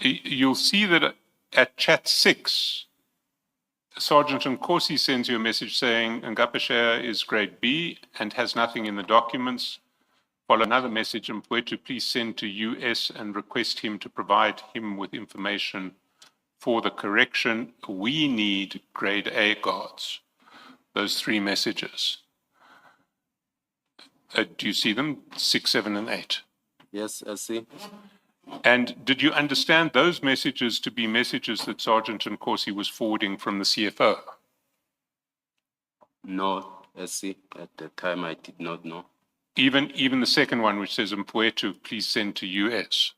You'll see that at chat 6, Sergeant Nkosi sends you a message saying Ngapeshea is grade B and has nothing in the documents. Follow another message, Mfowethu, please send to US and request him to provide him with information for the correction. We need grade A guards. Those 3 messages. Do you see them? 6, 7, and 8. Yes, I see. And did you understand those messages to be messages that Sergeant Nkosi was forwarding from the CFO? No, I see. At the time, I did not know. Even the second one, which says Mfowethu, please send to US.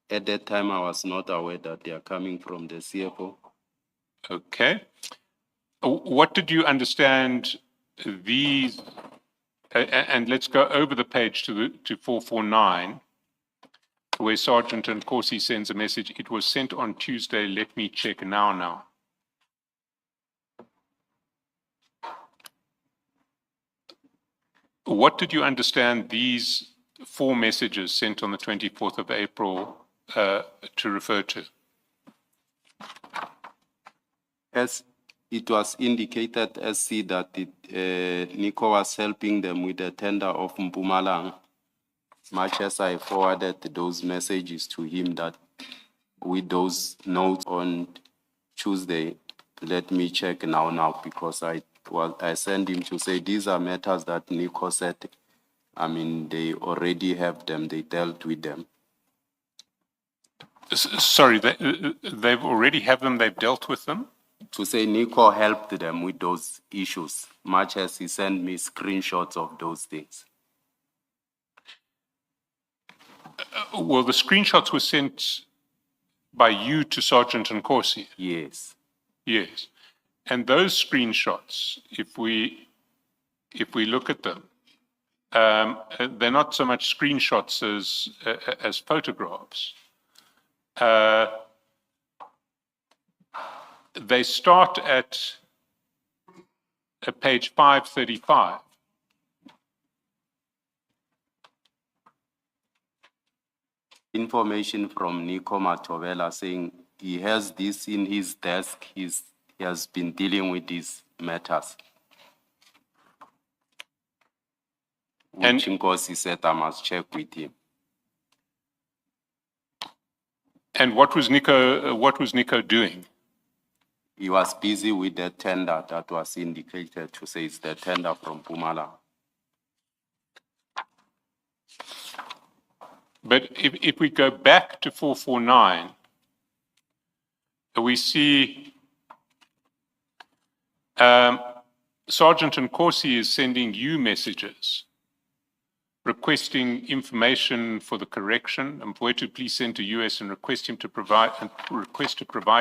At that time, I was not aware that they are coming from the CFO. Okay. What did you understand these? And let's go over the page to 449, where Sergeant Nkosi sends a message. It was sent on Tuesday. Let me check now. What did you understand these 4 messages sent on the 24th of April to refer to? As it was indicated, SC, that Nico was helping them with the tender of Mpumalanga. Much as I forwarded those messages to him that with those notes on Tuesday, let me check now, because I sent him to say these are matters that Nico said, I mean, they already have them, they dealt with them. Sorry, they've already have them, they've dealt with them? To say Nico helped them with those issues, much as he sent me screenshots of those things. Well, the screenshots were sent by you to Sergeant Nkosi? Yes. Yes. And those screenshots, if we look at them, they're not so much screenshots as photographs. They start at page 535. Information from Nico Matovela saying he has this in his desk. He has been dealing with these matters. Which Nkosi said I must check with him. And what was Nico doing? He was busy with the tender that was indicated to say it's the tender from Mpumalanga. But if we go back to 449, we see Sergeant Nkosi is sending you messages requesting information for the correction. Mfowethu, please send to US and request to provide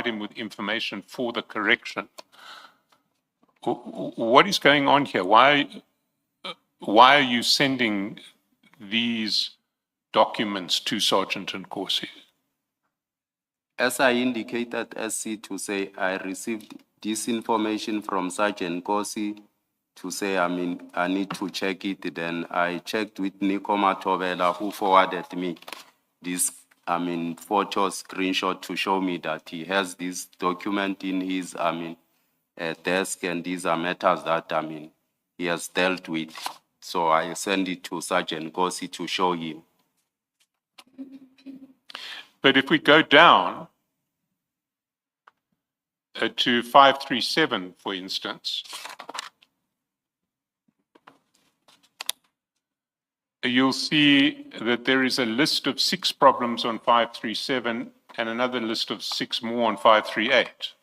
him with information for the correction. What is going on here? Why are you sending these documents to Sergeant Nkosi? As I indicated, SC, to say I received this information from Sergeant Nkosi to say, I mean, I need to check it. Then I checked with Nico Matovela, who forwarded me this, I mean, photo screenshot to show me that he has this document in his, I mean, desk, and these are matters that, I mean, he has dealt with. So I sent it to Sergeant Nkosi to show him. But if we go down to 537, for instance, you'll see that there is a list of 6 problems on 537 and another list of 6 more on 538.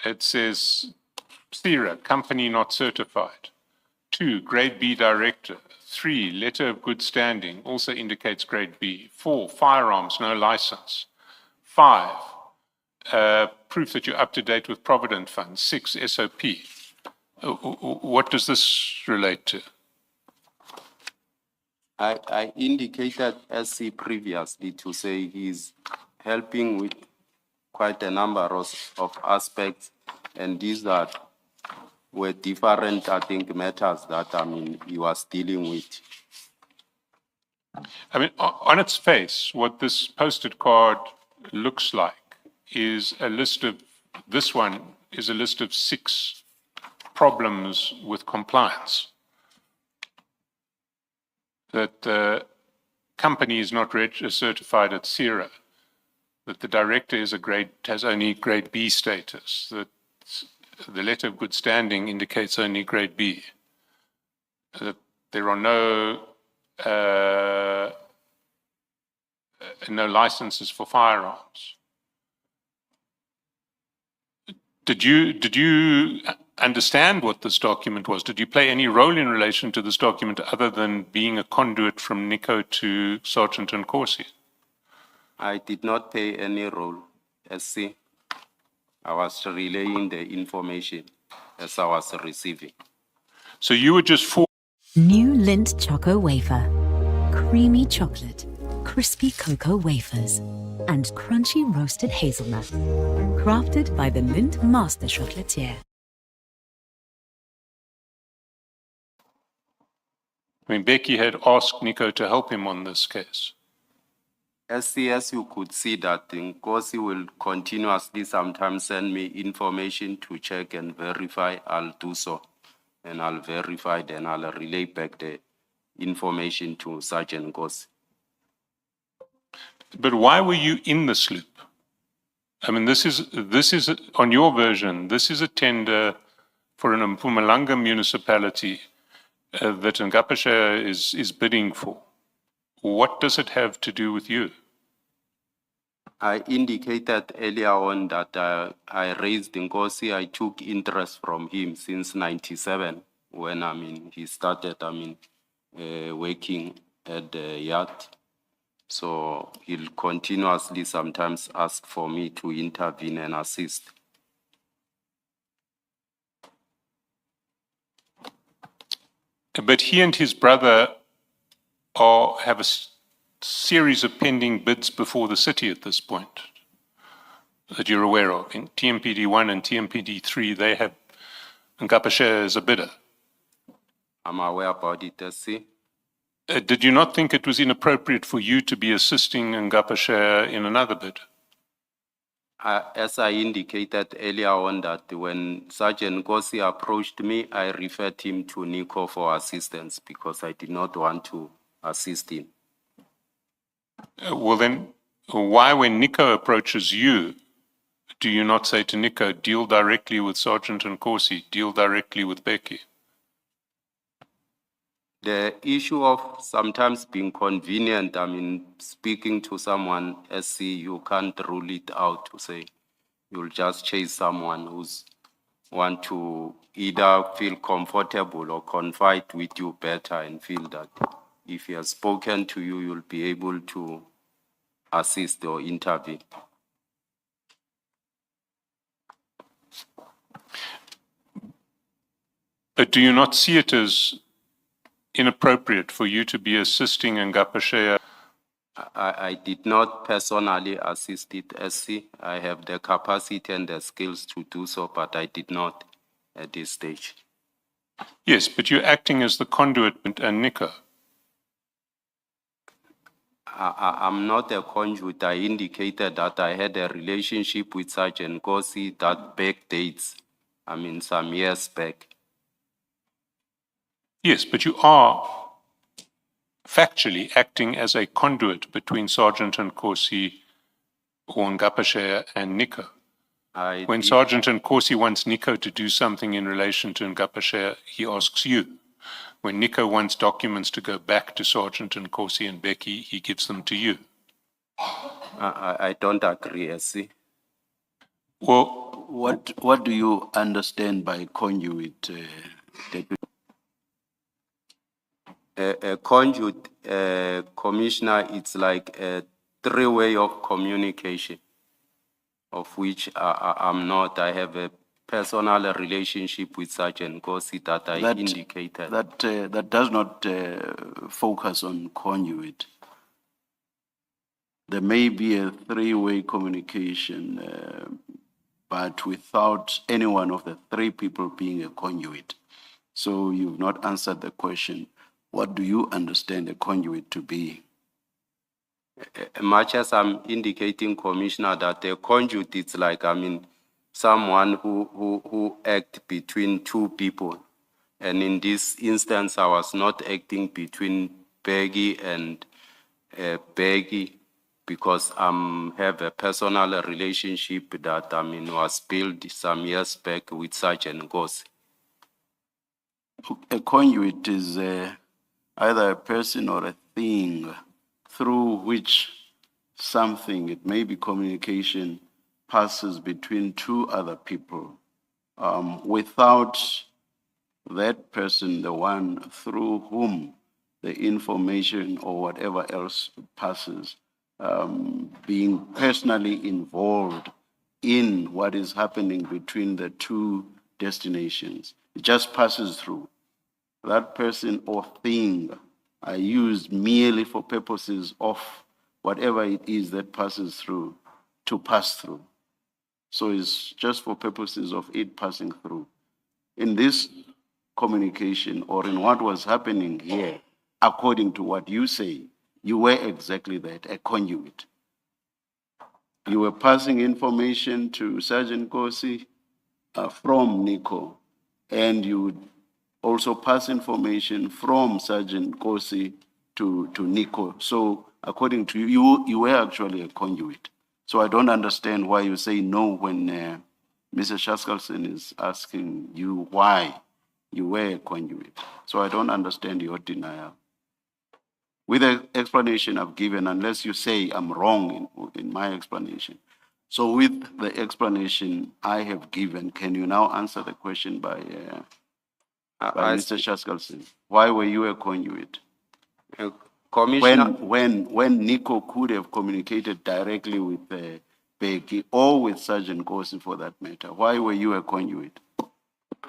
It says, SIRA, company not certified. 2, grade B director. 3, letter of good standing, also indicates grade B. 4, firearms, no license. 5, proof that you're up to date with Provident Fund. 6, SOP. What does this relate to? I indicated SC previously to say he's helping with quite a number of aspects, and these were different, I think, matters that, I mean, he was dealing with. I mean, on its face, what this posted card looks like is a list of, this one is a list of 6 problems with compliance. That the company is not certified at CIRA, that the director is has only grade B status, that the letter of good standing indicates only grade B, that there are no licenses for firearms. Did you understand what this document was? Did you play any role in relation to this document other than being a conduit from Nico to Sergeant Nkosi? I did not play any role, SC. I was relaying the information as I was receiving. So you were just for New Lindt Choco Wafer. Creamy chocolate, crispy cocoa wafers, and crunchy roasted hazelnut. Crafted by the Lindt Master Chocolatier. I mean, Becky had asked Nico to help him on this case. As you could see that Nkosi will continuously sometimes send me information to check and verify. I'll do so. And I'll verify, then I'll relay back the information to Sergeant Nkosi. But why were you in this loop? I mean, this is on your version, this is a tender for an Mpumalanga municipality that Ngapashe is bidding for. What does it have to do with you? I indicated earlier on that I raised Nkosi. I took interest from him since '97 when he started working at the yard. So he'll continuously sometimes ask for me to intervene and assist. But he and his brother have a series of pending bids before the city at this point that you're aware of. In TMPD 1 and TMPD 3, they have Ngapashe as a bidder. I'm aware about it, SC. Did you not think it was inappropriate for you to be assisting Ngapashe in another bid? As I indicated earlier on, that when Sergeant Nkosi approached me, I referred him to Nico for assistance because I did not want to assist him. Well then, why when Nico approaches you, do you not say to Nico, deal directly with Sergeant Nkosi, deal directly with Becky? The issue of sometimes being convenient, speaking to someone, SC, you can't rule it out to say you'll just chase someone who's want to either feel comfortable or confide with you better and feel that if he has spoken to you, you'll be able to assist or intervene. But do you not see it as inappropriate for you to be assisting Ngapashe? I did not personally assist it, SC. I have the capacity and the skills to do so, but I did not at this stage. Yes, but you're acting as the conduit and Nico. I'm not a conduit. I indicated that I had a relationship with Sergeant Nkosi that backdates, some years back. Yes, but you are factually acting as a conduit between Sergeant Nkosi or Ngapashe and Nico. When Sergeant Nkosi wants Nico to do something in relation to Ngapashe, he asks you. When Nico wants documents to go back to Sergeant Nkosi and Becky, he gives them to you. I don't agree, SC. Well, what do you understand by conduit? A conduit, Commissioner, it's like a 3-way of communication, of which I'm not. I have a personal relationship with Sergeant Nkosi that I indicated. That does not focus on conduit. There may be a 3-way communication, but without any one of the 3 people being a conduit. So you've not answered the question. What do you understand a conduit to be? Much as I'm indicating, Commissioner, that a conduit, it's like, someone who act between two people. And in this instance, I was not acting between Peggy and Peggy because have a personal relationship that, was built some years back with Sergeant Gosi. A conduit is either a person or a thing through which something, it may be communication, passes between two other people. Without that person, the one through whom the information or whatever else passes, being personally involved in what is happening between the two destinations. It just passes through. That person or thing are used merely for purposes of whatever it is that passes through, to pass through. So it's just for purposes of it passing through. In this communication or in what was happening here, according to what you say, you were exactly that, a conduit. You were passing information to Sergeant Gosi from Nico, and you would also pass information from Sergeant Gosi to Nico. So according to you, you were actually a conduit. So I don't understand why you say no when Mr. Shaskalson is asking you why you were a conduit. So I don't understand your denial. With the explanation I've given, unless you say I'm wrong in my explanation. So with the explanation I have given, can you now answer the question by Mr. Shaskalson? Why were you a conduit? Commissioner, When Nico could have communicated directly with Becky or with Sergeant Gosi for that matter, why were you a conduit?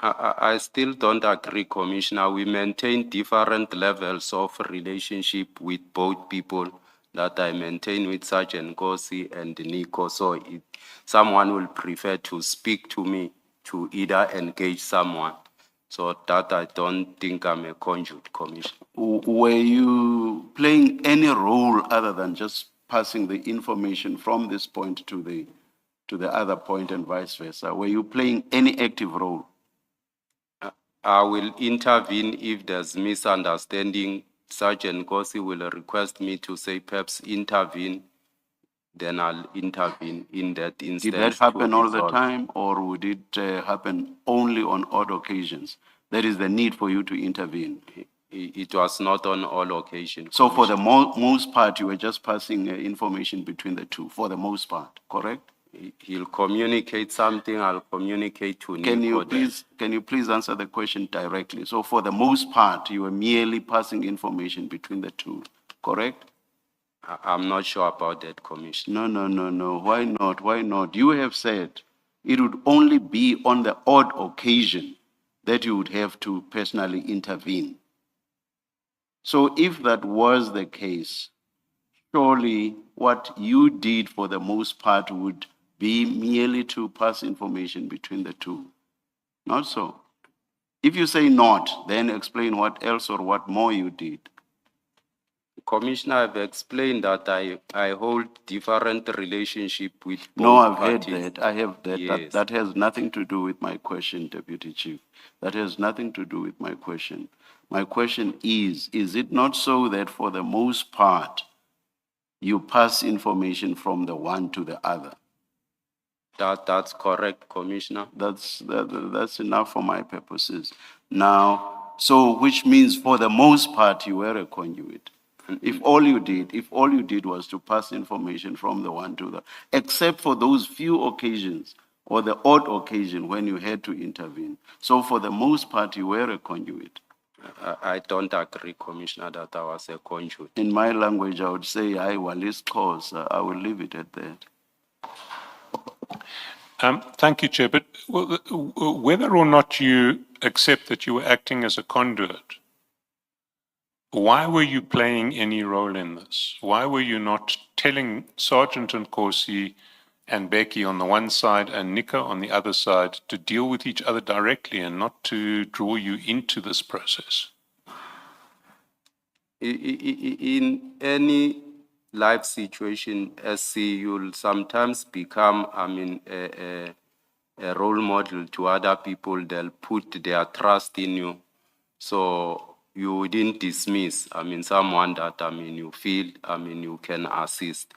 I still don't agree, Commissioner. We maintain different levels of relationship with both people that I maintain with Sergeant Gosi and Nico. So if someone will prefer to speak to me to either engage someone. So that I don't think I'm a conduit, Commissioner. Were you playing any role other than just passing the information from this point to the other point and vice versa? Were you playing any active role? I will intervene if there's misunderstanding. Sergeant Gosi will request me to say perhaps intervene, then I'll intervene in that instance. Did that happen all the time, or would it happen only on odd occasions? That is the need for you to intervene. It was not on all occasions. So for the most part, you were just passing information between the two, for the most part, correct? He'll communicate something, I'll communicate to Nico. Can you please answer the question directly? So for the most part, you were merely passing information between the two, correct? I'm not sure about that, Commissioner. No. Why not? Why not? You have said it would only be on the odd occasion that you would have to personally intervene. So if that was the case, surely what you did for the most part would be merely to pass information between the two. Not so. If you say not, then explain what else or what more you did. Commissioner, I've explained that I hold different relationship with both No, I've parties. heard that. I have that. Yes. That has nothing to do with my question, Deputy Chief. That has nothing to do with my question. My question is it not so that for the most part, you pass information from the one to the other? That's correct, Commissioner. That's enough for my purposes. Now, so which means for the most part, you were a conduit. If all you did was to pass information from the one to the, except for those few occasions or the odd occasion when you had to intervene. So for the most part, you were a conduit. I don't agree, Commissioner, that I was a conduit. In my language, I would say, I walis cause. I will leave it at that. Thank you, Chair. But whether or not you accept that you were acting as a conduit, why were you playing any role in this? Why were you not telling Sergeant Nkosi and Becky on the one side and Nico on the other side to deal with each other directly and not to draw you into this process? In any life situation, SC, you'll sometimes become, a role model to other people. They'll put their trust in you. So you wouldn't dismiss, someone that, you feel, you can assist.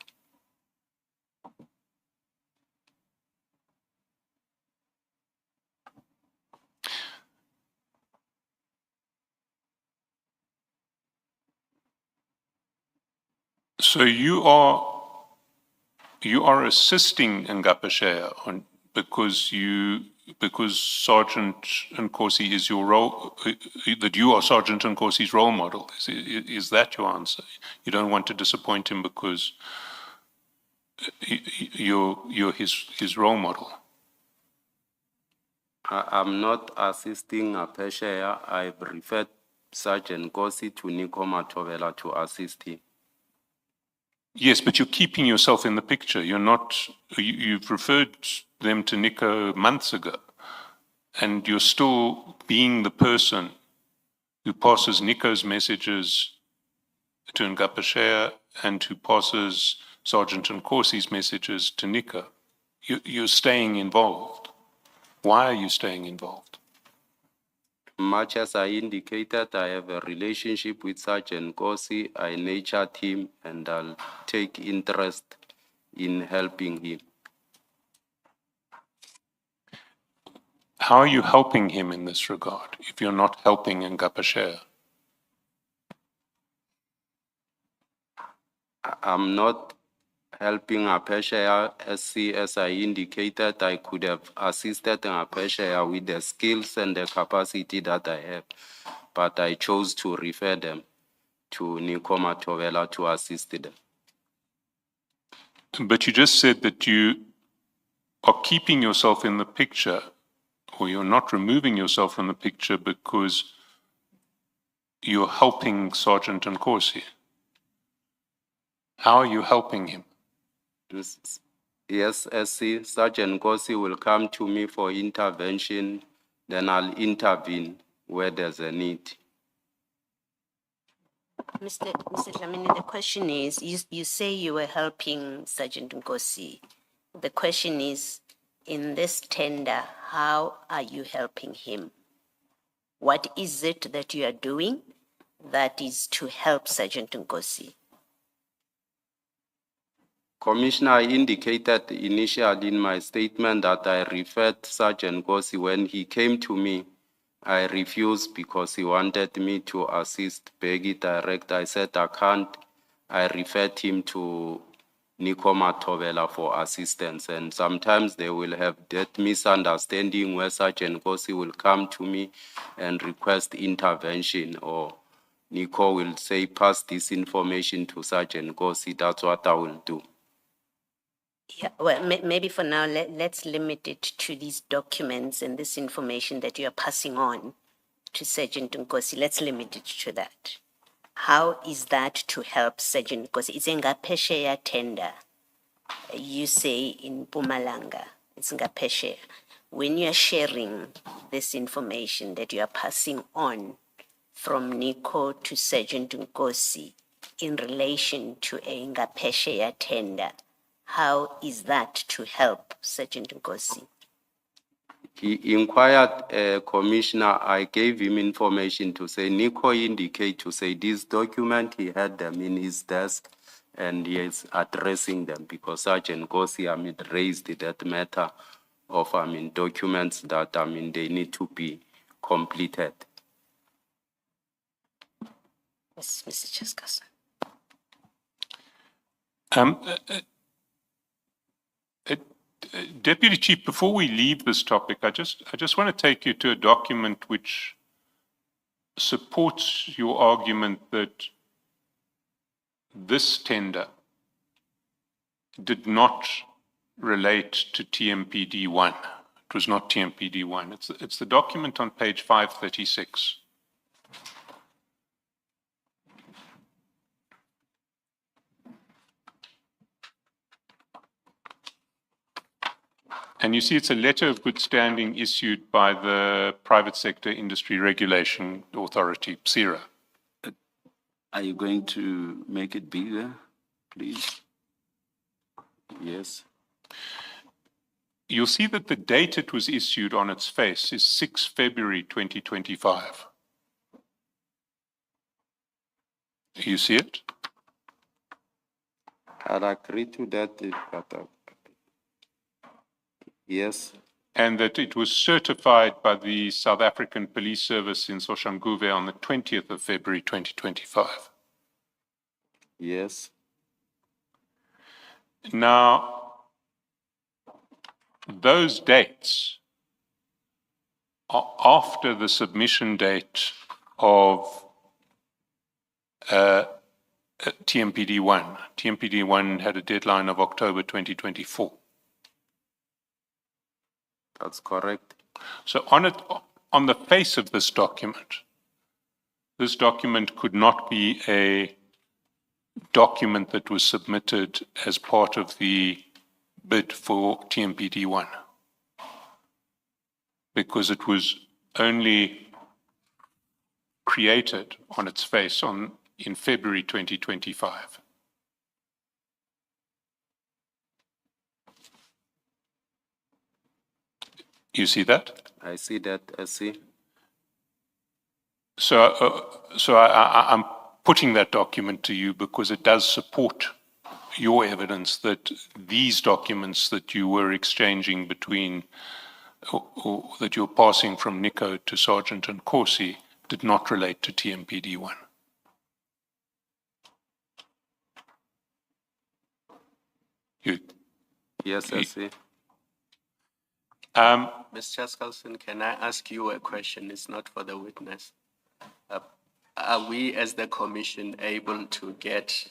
So you are assisting Ngapashea on because Sergeant Nkosi is your role, that you are Sergeant Nkosi's role model. Is that your answer? You don't want to disappoint him because you're his role model. I'm not assisting Ngapashea. I've referred Sergeant Nkosi to Nico Matovela to assist him. Yes, but you're keeping yourself in the picture. You're not. You've referred them to Nico months ago, and you're still being the person who passes Nico's messages to Ngapashea and who passes Sergeant Nkosi's messages to Nico. You're staying involved. Why are you staying involved? Much as I indicated, I have a relationship with Sergeant Nkosi. I nurtured him and I'll take interest in helping him. How are you helping him in this regard if you're not helping Ngapashea? I'm not helping Ngapashea as I indicated. I could have assisted Ngapashea with the skills and the capacity that I have, but I chose to refer them to Nico Matovela to assist them. But you just said that you are keeping yourself in the picture, or you're not removing yourself from the picture because you're helping Sergeant Nkosi. How are you helping him? Yes, SC, Sergeant Nkosi will come to me for intervention, then I'll intervene where there's a need. Mr. Dlamini, the question is, you say you were helping Sergeant Nkosi. The question is, in this tender, how are you helping him? What is it that you are doing that is to help Sergeant Nkosi? Commissioner, I indicated initially in my statement that I referred Sergeant Nkosi. When he came to me, I refused because he wanted me to assist Peggy direct. I said I can't. I referred him to Nico Matovela for assistance. And sometimes they will have that misunderstanding where Sergeant Nkosi will come to me and request intervention, or Nico will say, pass this information to Sergeant Nkosi. That's what I will do. Yeah, well, maybe for now, let's limit it to these documents and this information that you are passing on to Sergeant Nkosi. Let's limit it to that. How is that to help Sergeant Nkosi? It's Ngapashea tender. You say in Madlanga, it's Ngapashea. When you are sharing this information that you are passing on from Nico to Sergeant Nkosi in relation to a Ngapashea tender, how is that to help Sergeant Nkosi? He inquired, Commissioner. I gave him information to say, Nico indicate to say this document, he had them in his desk and he is addressing them because Sergeant Nkosi, raised that matter of, documents that, they need to be completed. Yes, Mr. Chaskasa. Deputy Chief, before we leave this topic, I just want to take you to a document which supports your argument that this tender did not relate to TMPD1. It was not TMPD1. It's the document on page 536. And you see it's a letter of good standing issued by the Private Sector Industry Regulation Authority, PSIRA. Are you going to make it bigger? please. Yes. You'll see that the date it was issued on its face is 6 February 2025. You see it? I'll agree to that, but yes. And that it was certified by the South African Police Service in Soshanguve on the 20th of February 2025. Yes. Now, those dates are after the submission date of TMPD1. TMPD1 had a deadline of October 2024. That's correct. So on the face of this document could not be a document that was submitted as part of the bid for TMPD1, because it was only created on its face in February 2025. You see that? I see that, I see. So I'm putting that document to you because it does support your evidence that these documents that you were exchanging between, or that you're passing from Nico to Sergeant and Corsi, did not relate to TMPD1. Yes, I see. Mr. Chaskalson, can I ask you a question? It's not for the witness. Are we, as the commission, able to get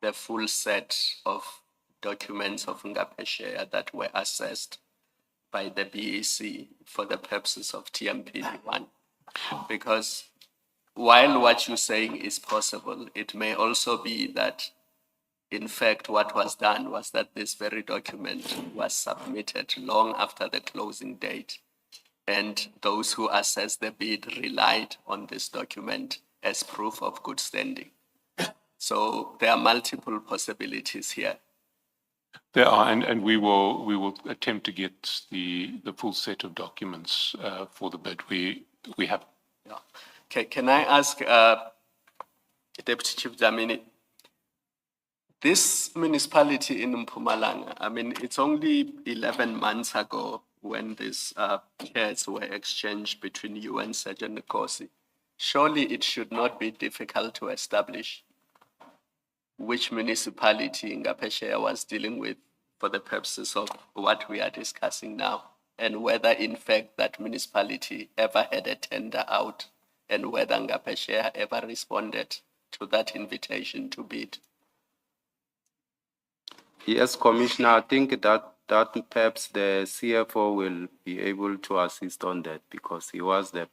the full set of documents of Ngapesheya that were assessed by the BEC for the purposes of TMPD1? Because while what you're saying is possible, it may also be that, in fact, what was done was that this very document was submitted long after the closing date, and those who assessed the bid relied on this document as proof of good standing. So there are multiple possibilities here. There are, and we will attempt to get the full set of documents for the bid. We have. Yeah. Okay, can I ask Deputy Chief Dlamini, this municipality in Mpumalanga, I mean, it's only 11 months ago when these shares were exchanged between you and Sergeant Nkosi. Surely it should not be difficult to establish which municipality Ngapesheya was dealing with for the purposes of what we are discussing now, and whether in fact that municipality ever had a tender out, and whether Ngapesheya ever responded to that invitation to bid. Yes, Commissioner, I think that perhaps the CFO will be able to assist on that because he was the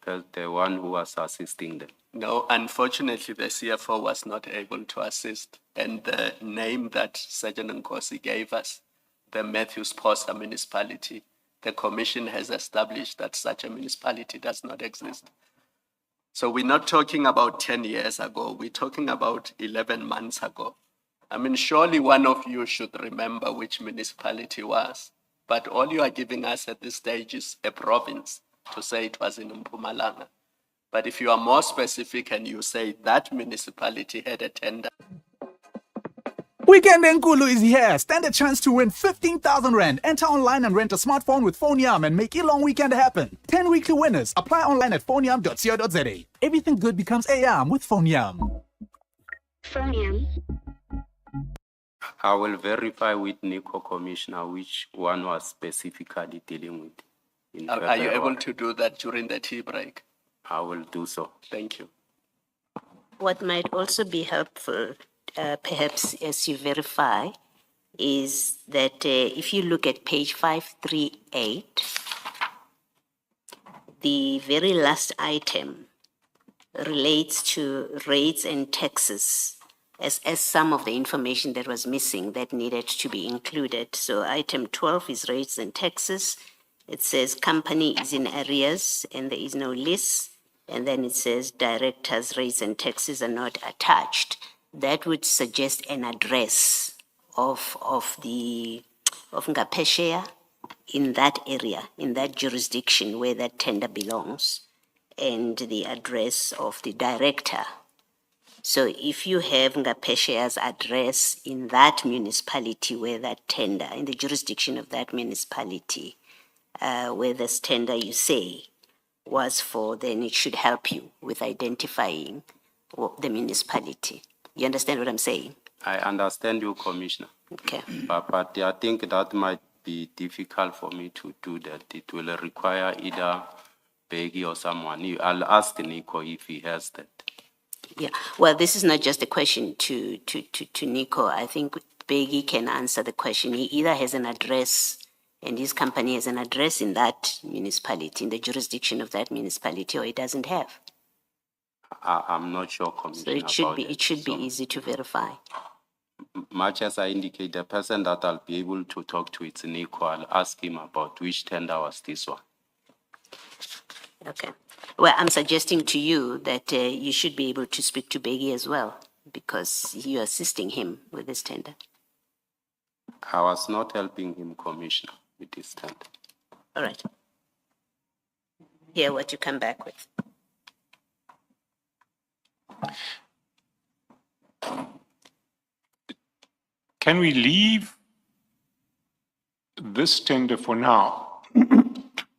one who was assisting them. No, unfortunately, the CFO was not able to assist. And the name that Sergeant Nkosi gave us, the Matthews Poster municipality, the Commission has established that such a municipality does not exist. So we're not talking about 10 years ago, we're talking about 11 months ago. I mean, surely one of you should remember which municipality was, but all you are giving us at this stage is a province to say it was in Mpumalanga. But if you are more specific and you say that municipality had a tender. Weekend Enkulu is here. Stand a chance to win 15,000 Rand. Enter online and rent a smartphone with PhoneYam and make your long weekend happen. 10 weekly winners. Apply online at phoneyam.co.za. Everything good becomes AM with PhoneYam. PhoneYam. I will verify with Nico, Commissioner, which one was specifically dealing with. Are you able to do that during the tea break? I will do so. Thank you. What might also be helpful, perhaps as you verify, is that if you look at page 538, the very last item relates to rates and taxes as some of the information that was missing that needed to be included. So item 12 is rates and taxes. It says company is in arrears and there is no list. And then it says directors' rates and taxes are not attached. that would suggest an address of Ngapesheya in that area, in that jurisdiction where that tender belongs, and the address of the director. So if you have Ngapesheya's address in that municipality where that tender, in the jurisdiction of that municipality, where this tender you say was for, then it should help you with identifying the municipality. You understand what I'm saying? I understand you, Commissioner. Okay. But I think that might be difficult for me to do that. It will require either Peggy or someone. I'll ask Nico if he has that. Yeah. Well, this is not just a question to Nico. I think Peggy can answer the question. He either has an address, and his company has an address in that municipality, in the jurisdiction of that municipality, or he doesn't have. I'm not sure, So Commissioner. it should about be that. easy to verify. Much as I indicate, the person that I'll be able to talk to is Nico. I'll ask him about which tender was this one. Okay. Well, I'm suggesting to you that you should be able to speak to Beggy as well, because you're assisting him with this tender. I was not helping him, Commissioner, with this tender. All right. Hear what you come back with. Can we leave this tender for now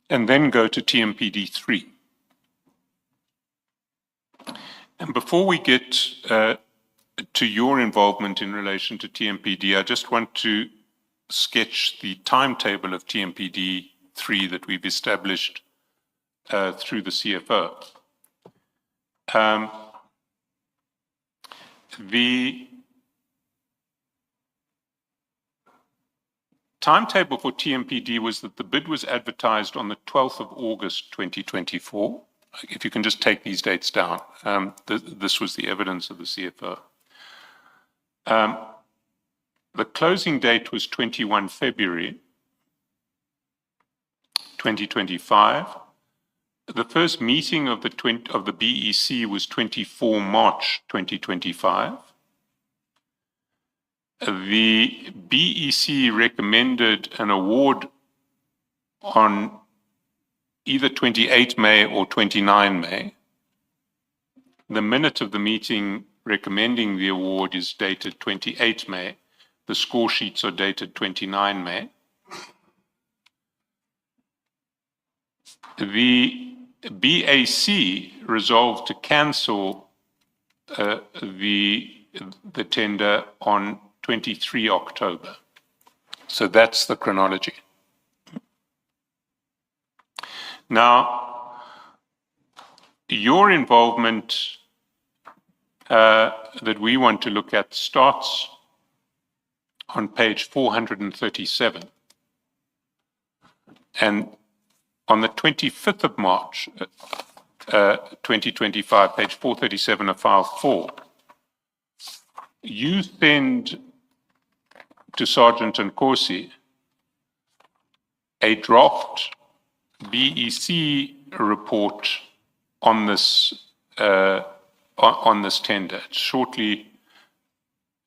and then go to TMPD 3? And before we get to your involvement in relation to TMPD, I just want to sketch the timetable of TMPD 3 that we've established through the CFO. The timetable for TMPD was that the bid was advertised on the 12th of August 2024. If you can just take these dates down. This was the evidence of the CFO. The closing date was 21 February 2025. The first meeting of the BEC was 24 March 2025. The BEC recommended an award on either 28 May or 29 May. The minute of the meeting recommending the award is dated 28 May. The score sheets are dated 29 May. The BAC resolved to cancel the tender on 23 October. So that's the chronology. Now, your involvement that we want to look at starts on page 437. And on the 25th of March, 2025, page 437 of file 4, you send to Sergeant Nkosi a draft BEC report on this tender.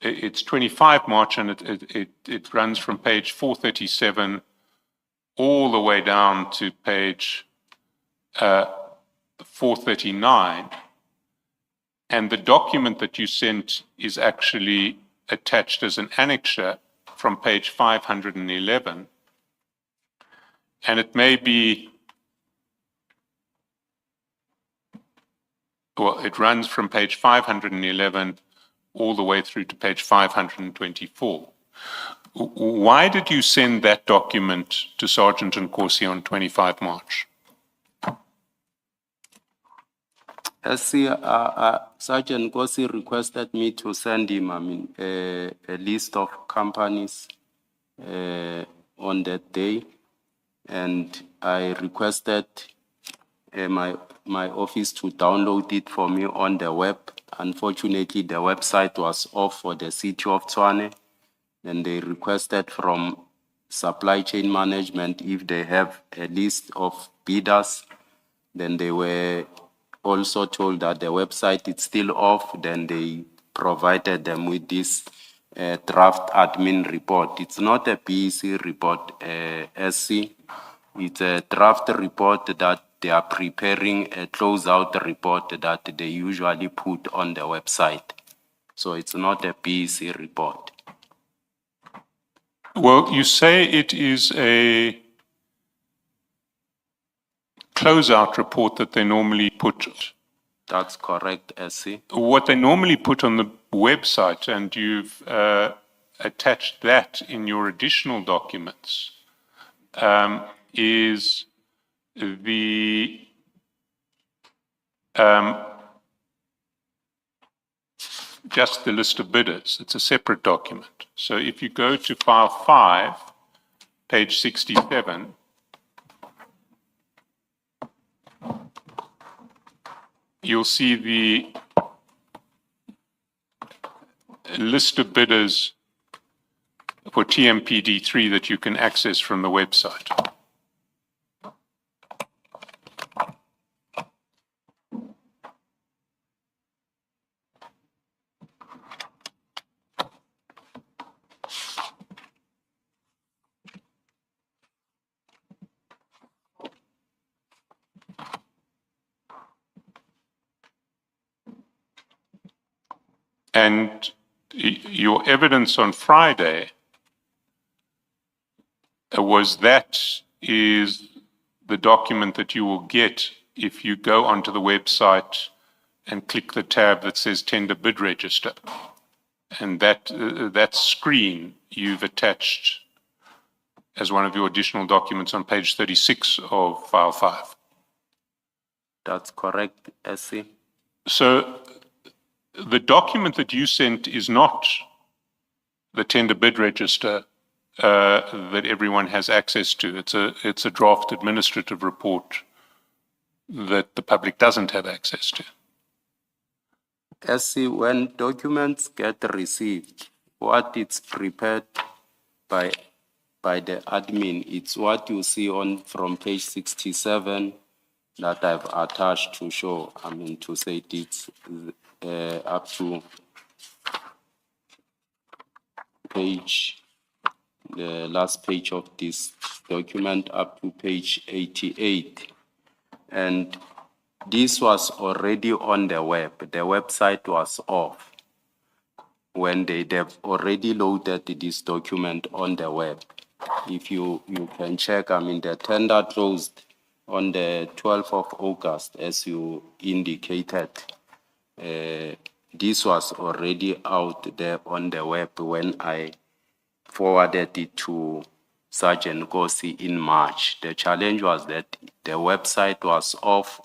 It's 25 March, and it runs from page 437 all the way down to page 439. And the document that you sent is actually attached as an annexure from page 511. And it may be, well, it runs from page 511 all the way through to page 524. Why did you send that document to Sergeant Nkosi on 25 March? Sergeant Nkosi requested me to send him, a list of companies on that day, and I requested my office to download it for me on the web. Unfortunately, the website was off for the city of Tshwane, and they requested from supply chain management if they have a list of bidders. Then they were also told that the website is still off. Then they provided them with this draft admin report. It's not a BEC report, SC. It's a draft report that they are preparing, a closeout report that they usually put on the website. So it's not a BEC report. Well, you say it is a closeout report that they normally put. That's correct, SC. What they normally put on the website, and you've attached that in your additional documents, is the just the list of bidders. It's a separate document. So if you go to file 5, page 67, you'll see the list of bidders for TMPD3 that you can access from the website. And your evidence on Friday was that is the document that you will get if you go onto the website and click the tab that says Tender Bid Register. And that screen you've attached as one of your additional documents on page 36 of file 5. That's correct, SC. So the document that you sent is not the tender bid register that everyone has access to. It's a draft administrative report that the public doesn't have access to. SC, when documents get received, what it's prepared by the admin, it's what you see on from page 67 that I've attached to show, to say it's up to the last page of this document, up to page 88. And this was already on the web. The website was off when they've already loaded this document on the web. If you can check, the tender closed on the 12th of August, as you indicated. This was already out there on the web when I forwarded it to Sergeant Kosi in March. The challenge was that the website was off.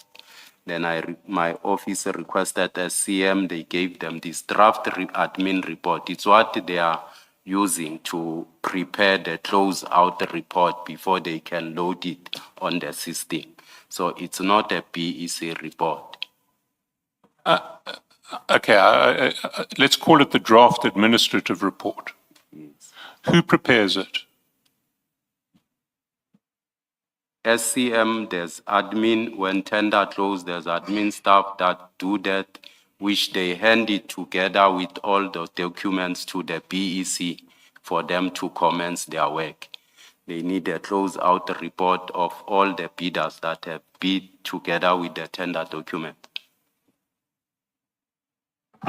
Then my office requested a CM. They gave them this draft admin report. It's what they are using to prepare the close-out report before they can load it on the system. So it's not a BEC report. Okay, let's call it the draft administrative report. Yes. Who prepares it? SCM, there's admin. When tender closed, there's admin staff that do that, which they hand it together with all the documents to the BEC for them to commence their work. They need a close-out report of all the bidders that have bid together with the tender document.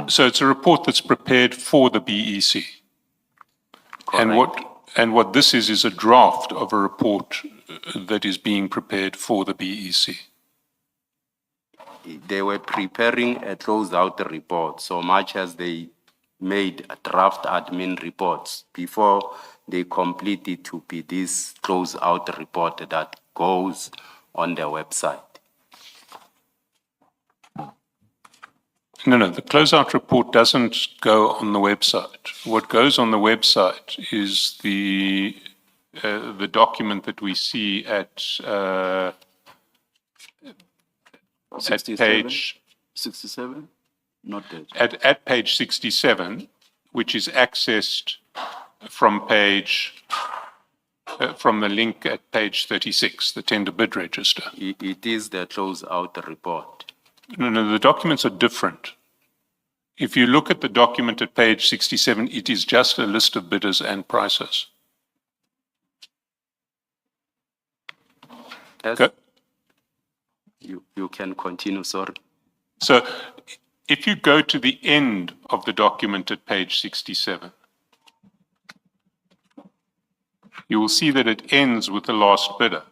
So it's a report that's prepared for the BEC. Correct. And what this is a draft of a report that is being prepared for the BEC. They were preparing a close-out report, so much as they made draft admin reports before they complete it to be this close-out report that goes on the website. No, the closeout report doesn't go on the website. What goes on the website is the document that we see at 67? page 67? Not that. at page 67, which is accessed from from the link at page 36, the tender bid register. It is the close-out report. No, the documents are different. If you look at the document at page 67, it is just a list of bidders and prices. Yes. Go. You can continue, sorry. So if you go to the end of the document at page 67, you will see that it ends with the last bidder.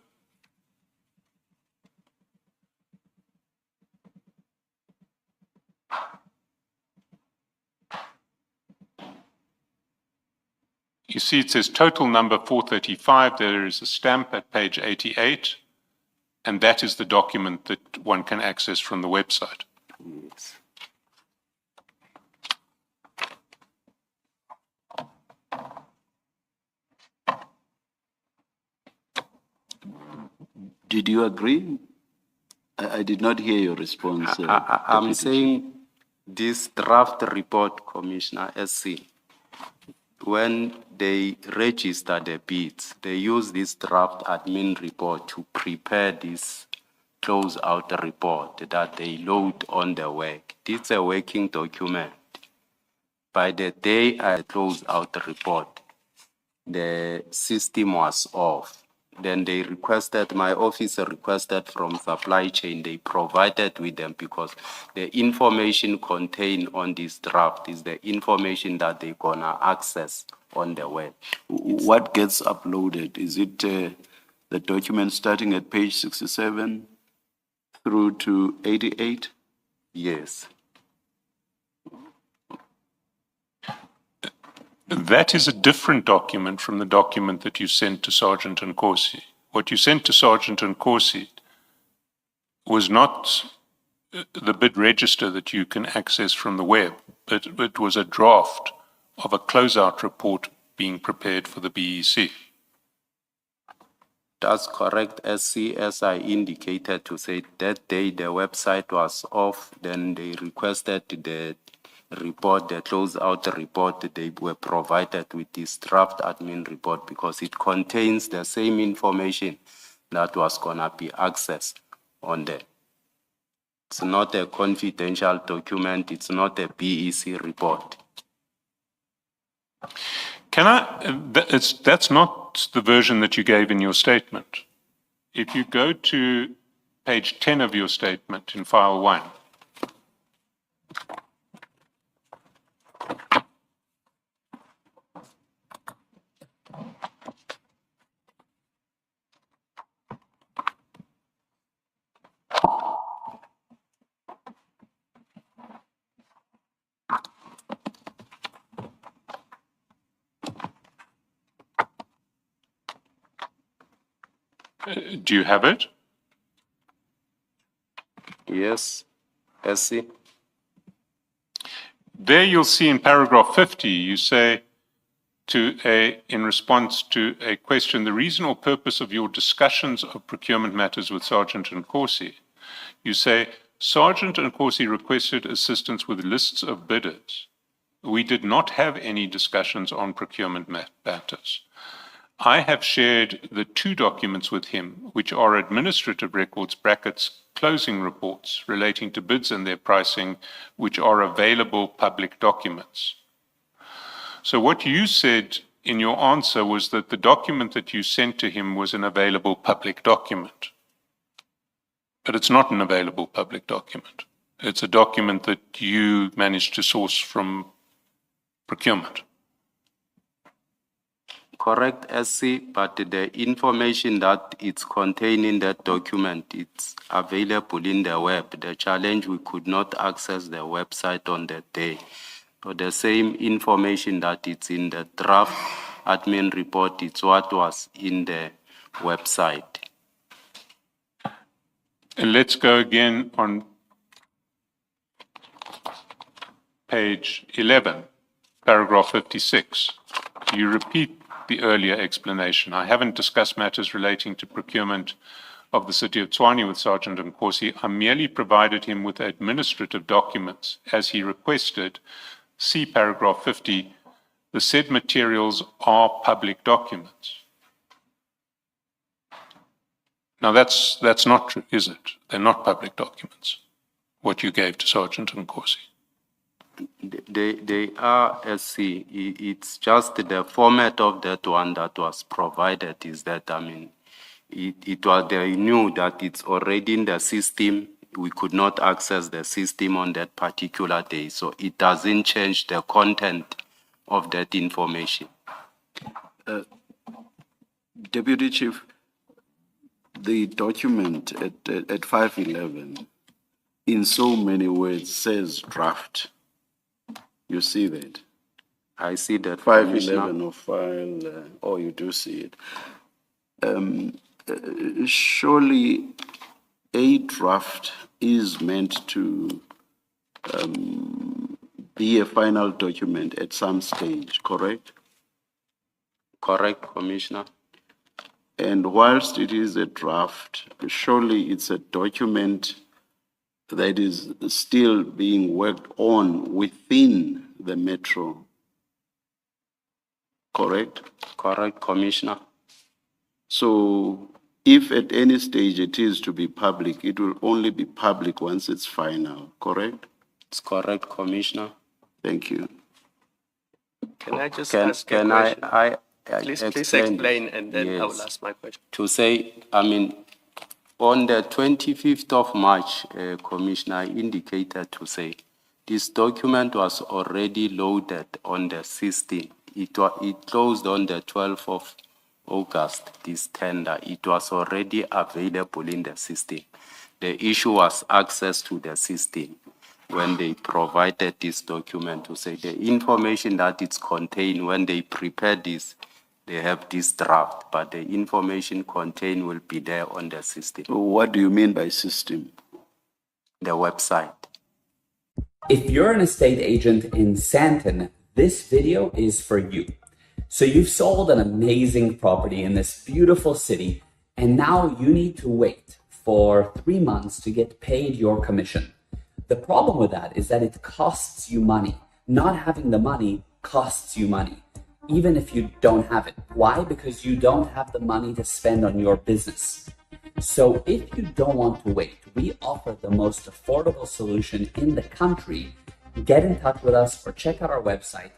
You see it says total number 435. There is a stamp at page 88, and that is the document that one can access from the website. Yes. Did you agree? I did not hear your response. I'm Deputy saying this draft report, Commissioner SC, when they register the bids, they use this draft admin report to prepare this close-out report that they load on the work. This is a working document. By the day I closed out the report, the system was off. Then they requested, my officer requested from supply chain, they provided with them because the information contained on this draft is the information that they're gonna access on the web. What gets uploaded? Is it the document starting at page 67 through to 88? Yes. That is a different document from the document that you sent to Sergeant Nkosi. What you sent to Sergeant Nkosi was not the bid register that you can access from the web, but it was a draft of a closeout report being prepared for the BEC. That's correct, SC, as I indicated to say that day the website was off, then they requested the report, the close-out report, they were provided with this draft admin report because it contains the same information that was gonna be accessed on there. It's not a confidential document, it's not a BEC report. That's not the version that you gave in your statement. If you go to page 10 of your statement in file 1, do you have it? Yes, SC. There you'll see in paragraph 50, you say in response to a question, the reason or purpose of your discussions of procurement matters with Sergeant Nkosi, you say, Sergeant Nkosi requested assistance with lists of bidders. We did not have any discussions on procurement matters. I have shared the 2 documents with him, which are administrative records brackets closing reports relating to bids and their pricing, which are available public documents. So what you said in your answer was that the document that you sent to him was an available public document. But it's not an available public document. It's a document that you managed to source from procurement. Correct, SC, but the information that it's contained in that document, it's available in the web. The challenge, we could not access the website on that day. So the same information that it's in the draft admin report, it's what was in the website. And let's go again on page 11, paragraph 56. You repeat the earlier explanation. I haven't discussed matters relating to procurement of the city of Tshwane with Sergeant Nkosi. I merely provided him with administrative documents as he requested. See paragraph 50. The said materials are public documents. Now that's not true, is it? They're not public documents, what you gave to Sergeant Nkosi. They are SC. It's just the format of that one that was provided is that, I mean, it was, they knew that it's already in the system. We could not access the system on that particular day. So it doesn't change the content of that information. Deputy Chief, the document at 511, in so many words, says draft. You see that? I see that. 511 of file, or you do see it. Surely a draft is meant to be a final document at some stage, correct? Correct, Commissioner. And whilst it is a draft, surely it's a document that is still being worked on within the metro, correct? Correct, Commissioner. So if at any stage it is to be public, it will only be public once it's final, correct? It's correct, Commissioner. Thank you. Can I just ask a question? Please explain, and then I will ask my question. To say, I mean, on the 25th of March, Commissioner indicated to say, this document was already loaded on the system. It closed on the 12th of August, this tender. It was already available in the system. The issue was access to the system when they provided this document to say the information that it's contained when they prepared this, they have this draft, but the information contained will be there on the system. What do you mean by system? The website. If you're an estate agent in Sandton, this video is for you. So you've sold an amazing property in this beautiful city, and now you need to wait for 3 months to get paid your commission. The problem with that is that it costs you money. Not having the money costs you money, even if you don't have it. Why? Because you don't have the money to spend on your business. So if you don't want to wait, we offer the most affordable solution in the country. Get in touch with us or check out our website.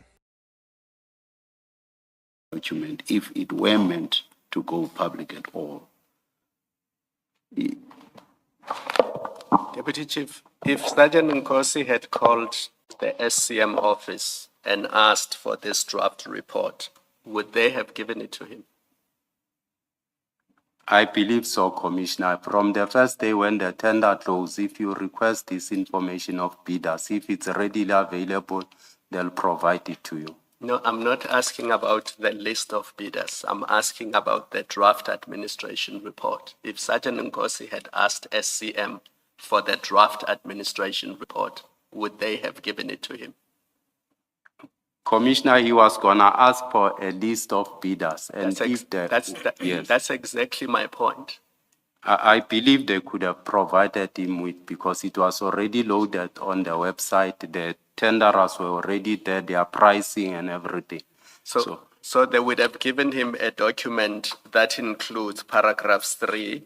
Document, if it were meant to go public at all. Deputy Chief, if Sergeant Nkosi had called the SCM office and asked for this draft report, would they have given it to him? I believe so, Commissioner. From the first day when the tender closed, if you request this information of bidders, if it's readily available, they'll provide it to you. No, I'm not asking about the list of bidders. I'm asking about the draft administration report. If Sergeant Nkosi had asked SCM for the draft administration report, would they have given it to him? Commissioner, he was gonna ask for a list of bidders, and that's exactly my point. I believe they could have provided him with, because it was already loaded on the website. The tenderers were already there, their pricing and everything. So they would have given him a document that includes paragraphs 2,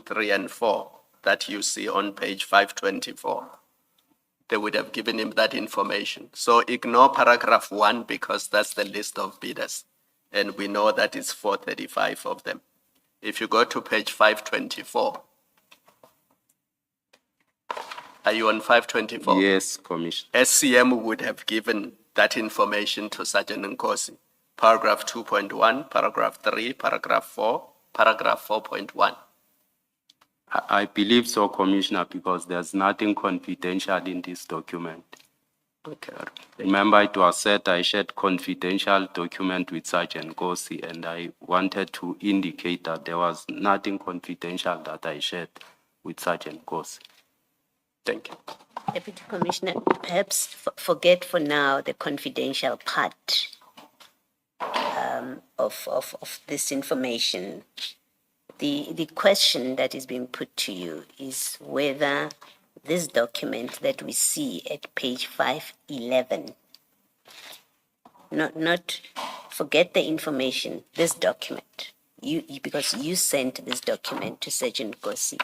3, and 4 that you see on page 524. They would have given him that information. So ignore paragraph 1 because that's the list of bidders. And we know that it's 435 of them. If you go to page 524, are you on 524? Yes, Commissioner. SCM would have given that information to Sergeant Nkosi. Paragraph 2.1, paragraph 3, paragraph 4, paragraph 4.1. I believe so, Commissioner, because there's nothing confidential in this document. Okay. Remember, it was said I shared confidential document with Sergeant Nkosi, and I wanted to indicate that there was nothing confidential that I shared with Sergeant Nkosi. Thank you. Deputy Commissioner, perhaps forget for now the confidential part of this information. The question that is being put to you is whether this document that we see at page 511, not forget the information, this document, because you sent this document to Sergeant Nkosi.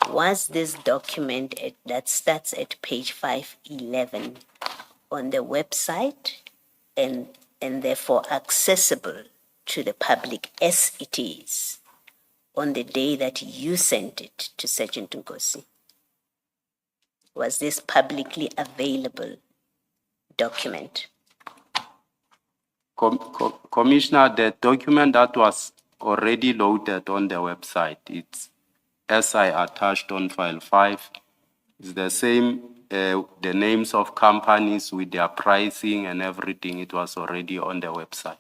Was this document that starts at page 511 on the website and therefore accessible to the public as it is on the day that you sent it to Sergeant Nkosi? Was this publicly available document? Commissioner, the document that was already loaded on the website, it's SI attached on file 5. It's the same, the names of companies with their pricing and everything. It was already on the website,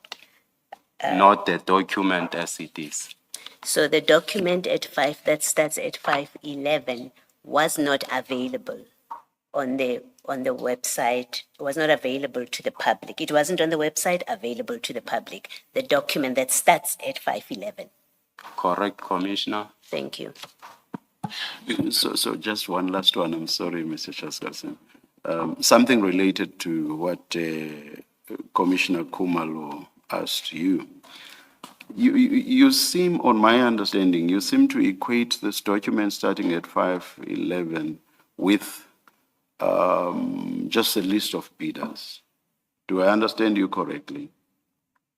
not the document as it is. So the document that starts at 511 was not available on the website, was not available to the public. It wasn't on the website available to the public. The document that starts at 511. Correct, Commissioner. Thank you. So just one last one. I'm sorry, Mr. Chaskalson. Something related to what Commissioner Kumalo asked you. You seem, on my understanding, you seem to equate this document starting at 511 with just a list of bidders. Do I understand you correctly?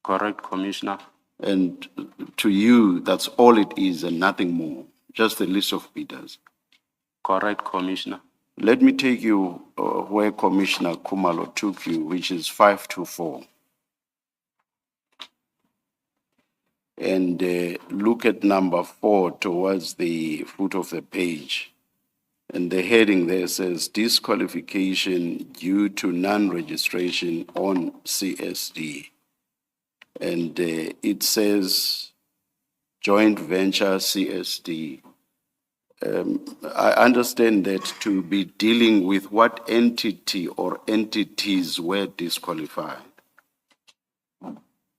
Correct, Commissioner. And to you, that's all it is and nothing more, just a list of bidders. Correct, Commissioner. Let me take you where Commissioner Kumalo took you, which is 524. And look at number 4 towards the foot of the page. And the heading there says disqualification due to non-registration on CSD. And it says joint venture CSD. I understand that to be dealing with what entity or entities were disqualified.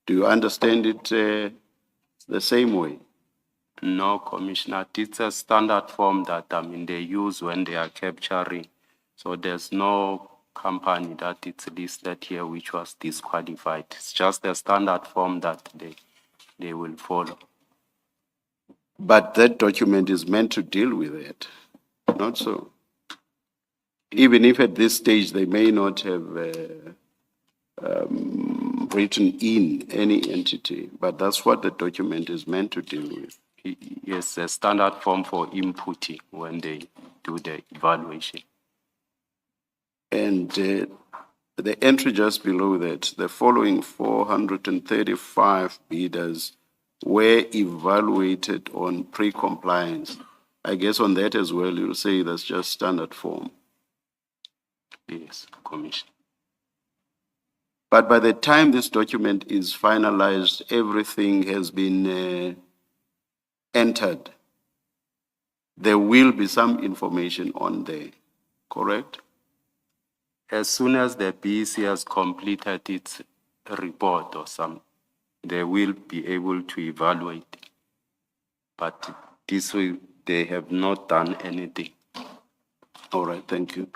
Do you understand it the same way? No, Commissioner. It's a standard form that they use when they are capturing. So there's no company that it's listed here which was disqualified. It's just a standard form that they will follow. But that document is meant to deal with it, not so. Even if at this stage they may not have written in any entity, but that's what the document is meant to deal with. Yes, a standard form for inputting when they do the evaluation. And the entry just below that, the following 435 bidders were evaluated on pre-compliance. I guess on that as well, you'll say that's just standard form. Yes, Commissioner. But by the time this document is finalized, everything has been entered. There will be some information on there, correct? As soon as the BEC has completed its report or something, they will be able to evaluate. But this way, they have not done anything. All right, thank you.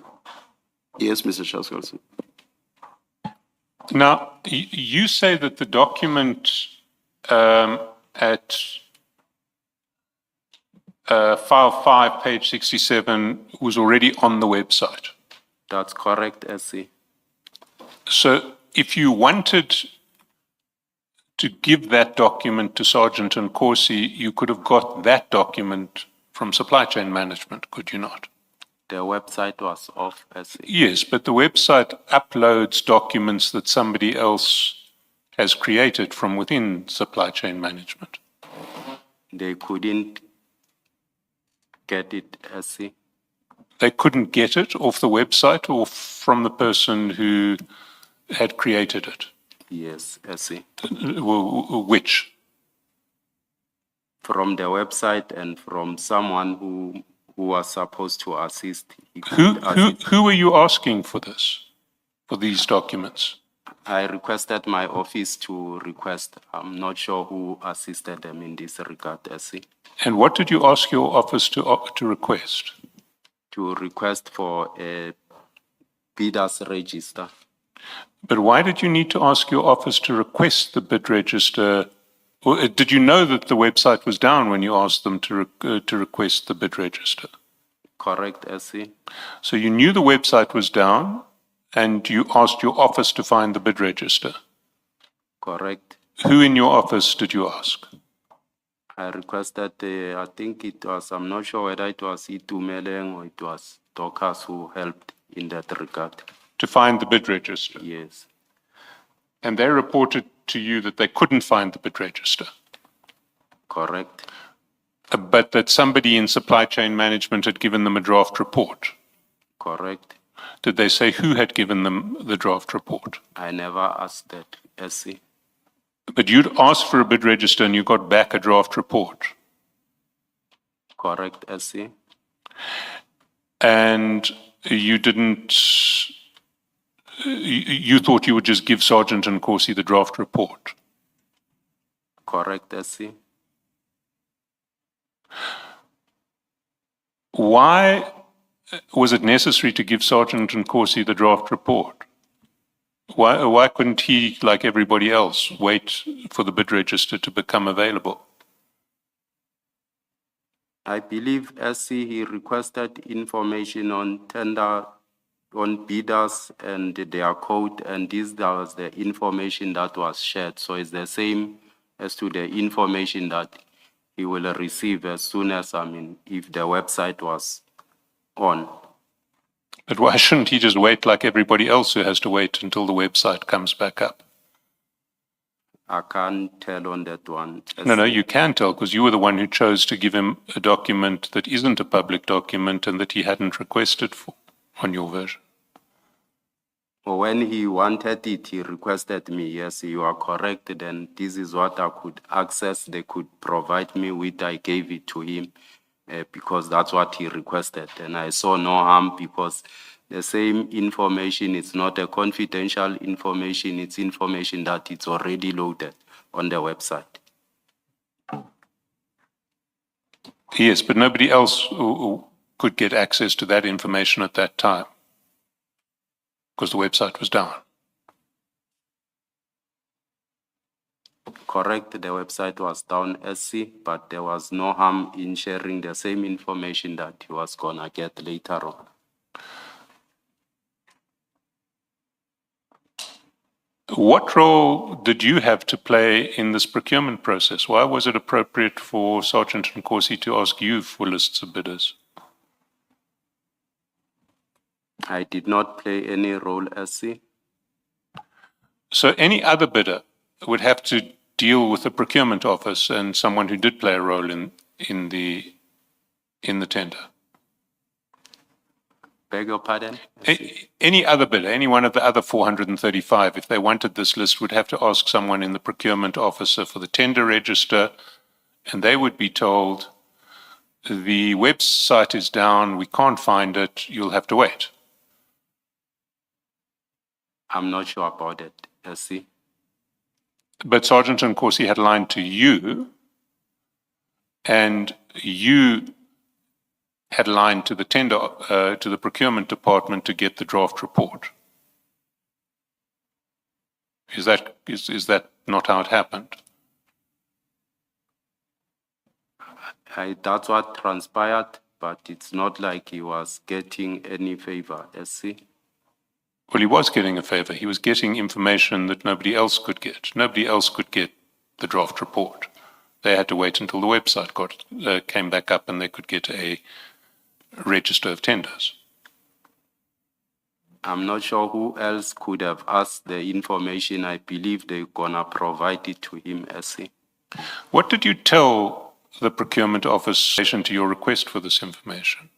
Yes, Mr. Chaskalson. Now, you say that the document at file 5, page 67, was already on the website. That's correct, SC. So if you wanted to give that document to Sergeant Nkosi, you could have got that document from supply chain management, could you not? The website was off, SC. Yes, but the website uploads documents that somebody else has created from within supply chain management. They couldn't get it, SC. They couldn't get it off the website or from the person who had created it? Yes, SC. Which? From the website and from someone who was supposed to assist. Who were you asking for this, for these documents? I requested my office to request. I'm not sure who assisted them in this regard, SC. And what did you ask your office to request? To request for a bidders register. But why did you need to ask your office to request the bid register? Or did you know that the website was down when you asked them to request the bid register? Correct, SC. So you knew the website was down and you asked your office to find the bid register. Correct. Who in your office did you ask? I requested, I think it was, I'm not sure whether it was Itumeleng or it was Dokas who helped in that regard. To find the bid register. Yes, And they reported to you that they couldn't find the bid register, correct. but that somebody in supply chain management had given them a draft report. Correct. Did they say who had given them the draft report? I never asked that, SC. But you'd asked for a bid register and you got back a draft report. Correct, SC. And you didn't, you thought you would just give Sergeant Nkosi the draft report. Correct, SC. Why was it necessary to give Sergeant Nkosi the draft report? Why couldn't he, like everybody else, wait for the bid register to become available? I believe SC, he requested information on tender, on bidders and their code, and this was the information that was shared. So it's the same as to the information that he will receive as soon as, if the website was on. But why shouldn't he just wait like everybody else who has to wait until the website comes back up? I can't tell on that one. No, you can tell because you were the one who chose to give him a document that isn't a public document and that he hadn't requested for on your version. When he wanted it, he requested me. Yes, you are correct. Then this is what I could access. They could provide me with. I gave it to him because that's what he requested. And I saw no harm because the same information, it's not a confidential information. It's information that it's already loaded on the website. Yes, but nobody else could get access to that information at that time because the website was down. Correct, the website was down, SC, but there was no harm in sharing the same information that he was gonna get later on. What role did you have to play in this procurement process? Why was it appropriate for Sergeant Nkosi to ask you for lists of bidders? I did not play any role, SC. So any other bidder would have to deal with the procurement office and someone who did play a role in the tender. Beg your pardon? Any other bidder, any one of the other 435, if they wanted this list, would have to ask someone in the procurement officer for the tender register, and they would be told, the website is down, we can't find it, you'll have to wait. I'm not sure about it, SC. But Sergeant Nkosi had lied to you, and you had lied to the tender, to the procurement department to get the draft report. Is that not how it happened? That's what transpired, but it's not like he was getting any favor, SC. Well, he was getting a favor. He was getting information that nobody else could get. Nobody else could get the draft report. They had to wait until the website came back up and they could get a register of tenders. I'm not sure who else could have asked the information. I believe they're gonna provide it to him, SC. What did you tell the procurement office in relation to your request for this information?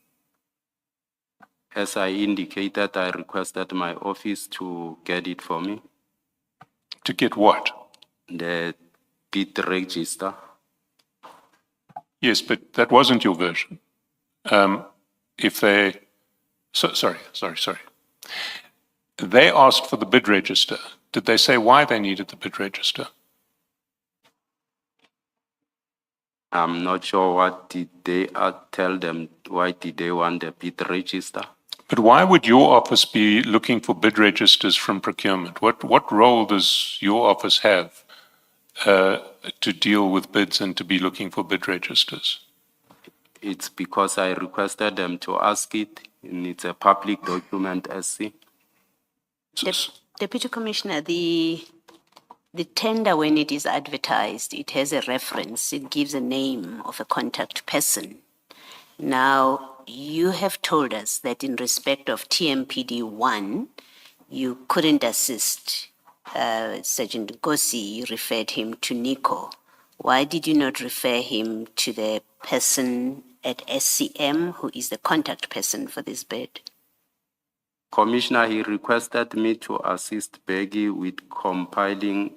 As I indicated, I requested my office to get it for me. To get what? The bid register. Yes, but that wasn't your version. Sorry. They asked for the bid register. Did they say why they needed the bid register? I'm not sure what did they tell them. Why did they want the bid register? But why would your office be looking for bid registers from procurement? What role does your office have to deal with bids and to be looking for bid registers? it's because I requested them to ask it, and it's a public document, SC. Deputy Commissioner, the tender, when it is advertised, it has a reference, it gives a name of a contact person. Now, you have told us that in respect of TMPD 1, you couldn't assist Sergeant Gosi, you referred him to Nico. Why did you not refer him to the person at SCM who is the contact person for this bed? Commissioner, he requested me to assist Beggy with compiling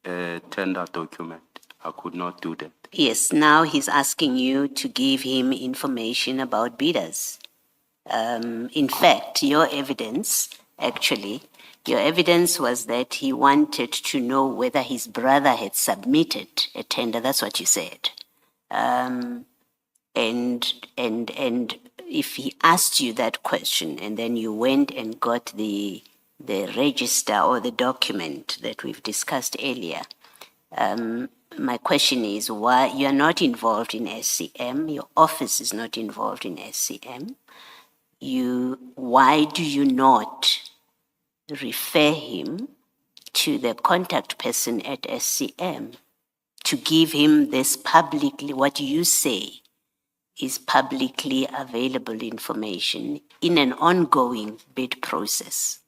a tender document. I could not do that. Yes, now he's asking you to give him information about bidders. In fact, your evidence was that he wanted to know whether his brother had submitted a tender. That's what you said. And if he asked you that question and then you went and got the register or the document that we've discussed earlier, my question is why you are not involved in SCM, your office is not involved in SCM. Why do you not refer him to the contact person at SCM to give him this publicly, what you say is publicly available information in an ongoing bid process?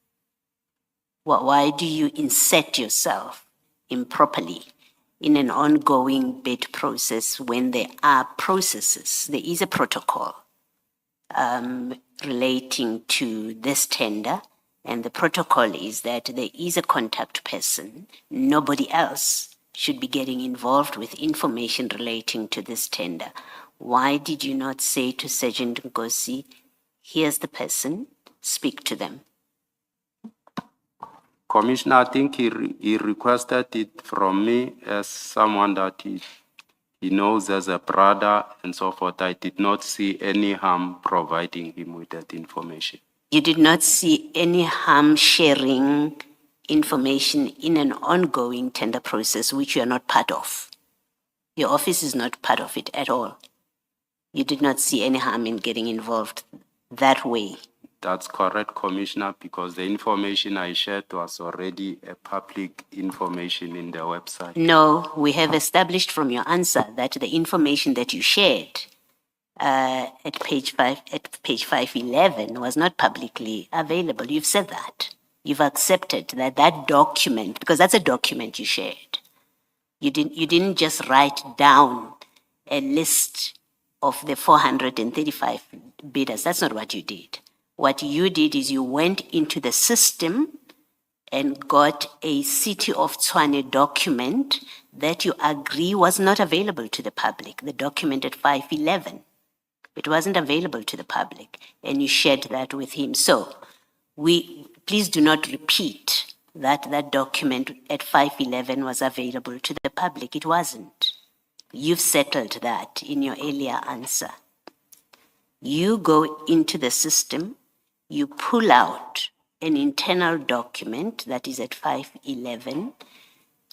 Why do you insert yourself improperly in an ongoing bid process when there are processes? There is a protocol relating to this tender, and the protocol is that there is a contact person. Nobody else should be getting involved with information relating to this tender. Why did you not say to Sergeant Ngosi, here's the person, speak to them? Commissioner, I think he requested it from me as someone that he knows as a brother and so forth. I did not see any harm providing him with that information. You did not see any harm sharing information in an ongoing tender process which you are not part of. Your office is not part of it at all. You did not see any harm in getting involved that way. That's correct, Commissioner, because the information I shared was already a public information in the website. No, we have established from your answer that the information that you shared at page 511 was not publicly available. You've said that. You've accepted that document, because that's a document you shared. You didn't just write down a list of the 435 bidders. That's not what you did. What you did is you went into the system and got a City of Tshwane document that you agree was not available to the public, the document at 511. It wasn't available to the public, and you shared that with him. So please do not repeat that document at 511 was available to the public. It wasn't. You've settled that in your earlier answer. You go into the system, you pull out an internal document that is at 511,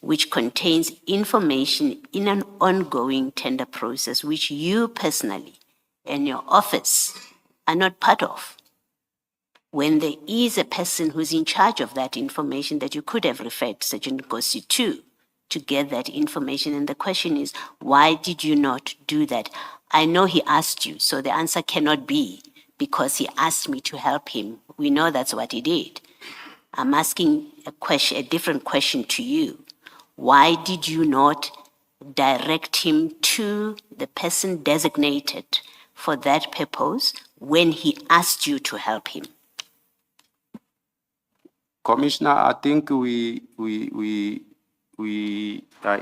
which contains information in an ongoing tender process, which you personally and your office are not part of. When there is a person who's in charge of that information that you could have referred Sergeant Ngosi to get that information, and the question is, why did you not do that? I know he asked you, so the answer cannot be because he asked me to help him. We know that's what he did. I'm asking a different question to you. Why did you not direct him to the person designated for that purpose when he asked you to help him? Commissioner, I think we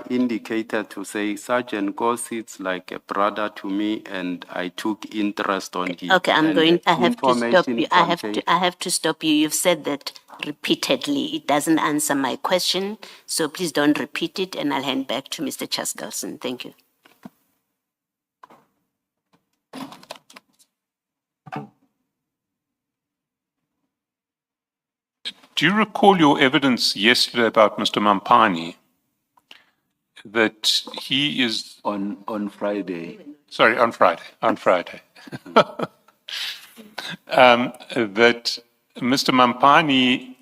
indicated to say Sergeant Ngosi is like a brother to me, and I took interest on him. Okay, I have to stop you. I have to stop you. You've said that repeatedly. It doesn't answer my question, so please don't repeat it, and I'll hand back to Mr. Chaskalson. Thank you. Do you recall your evidence yesterday about Mr. Mampani? That he is... On Friday. Sorry, on Friday. That Mr. Mampani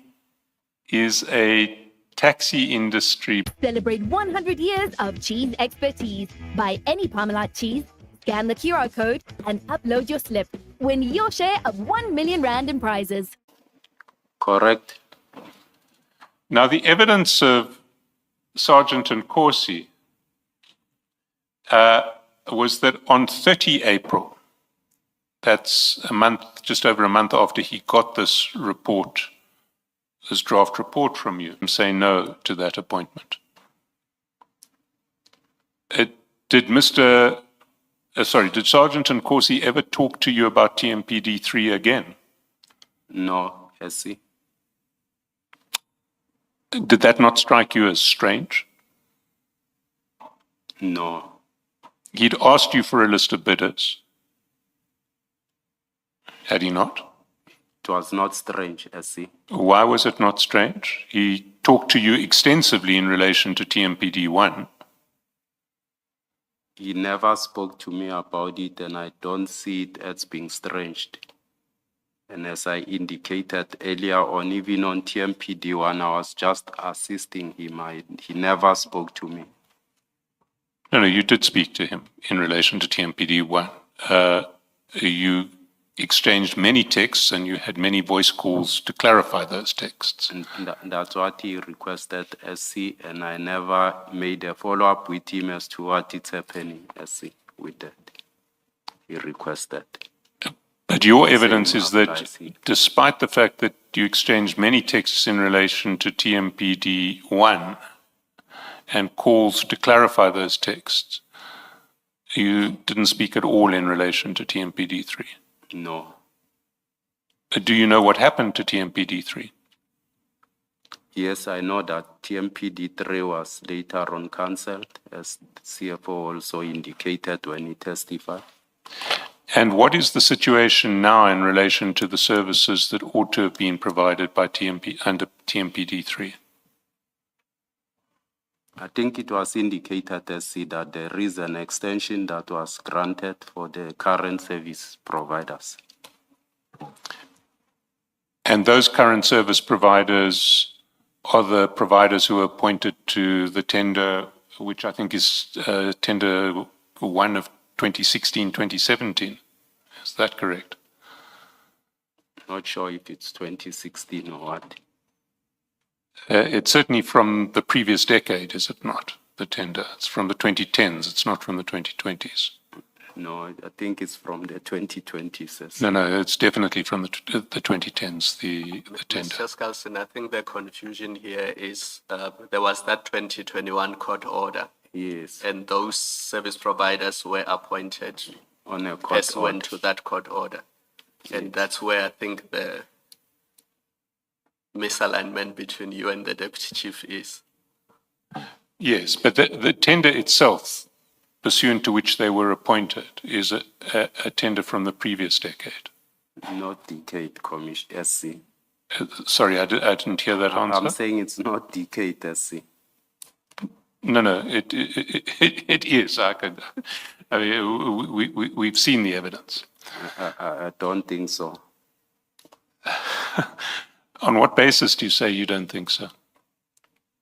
is a taxi industry. Celebrate 100 years of cheese expertise. Buy any Parmalat cheese, scan the QR code, and upload your slip. Win your share of 1 million rand in prizes. Correct. Now, the evidence of Sergeant Nkosi was that on 30 April, that's a month, just over a month after he got this report, this draft report from you, say no to that appointment. Did Sergeant Nkosi ever talk to you about TMPD3 again? No, SC. Did that not strike you as strange? No. He'd asked you for a list of bidders. Had he not? It was not strange, SC. Why was it not strange? He talked to you extensively in relation to TMPD1. He never spoke to me about it, and I don't see it as being strange. And as I indicated earlier on, even on TMPD1, I was just assisting him. He never spoke to me. No, you did speak to him in relation to TMPD1. You exchanged many texts and you had many voice calls to clarify those texts. And that's what he requested, SC, and I never made a follow-up with him as to what is happening, SC, with that. He requested. But your evidence is that despite the fact that you exchanged many texts in relation to TMPD1 and calls to clarify those texts, you didn't speak at all in relation to TMPD3? No. Do you know what happened to TMPD3? Yes, I know that TMPD3 was later on cancelled, as the CFO also indicated when he testified. And what is the situation now in relation to the services that ought to have been provided by under TMPD3? I think it was indicated, SC, that there is an extension that was granted for the current service providers. And those current service providers are the providers who are appointed to the tender, which I think is tender 1 of 2016-2017. Is that correct? Not sure if it's 2016 or what. It's certainly from the previous decade, is it not, the tender? It's from the 2010s, it's not from the 2020s. No, I think it's from the 2020s. No, it's definitely from the 2010s, the tender. Mr. Skalson, I think the confusion here is there was that 2021 court order. Yes. And those service providers were appointed on a court pursuant to that court order. Yes. And that's where I think the misalignment between you and the deputy chief is. Yes, but the tender itself, pursuant to which they were appointed, is a tender from the previous decade. Not decade, Commission, SC. Sorry, I didn't hear that answer. I'm saying it's not decade, SC. No, it is. We've seen the evidence. I don't think so. On what basis do you say you don't think so?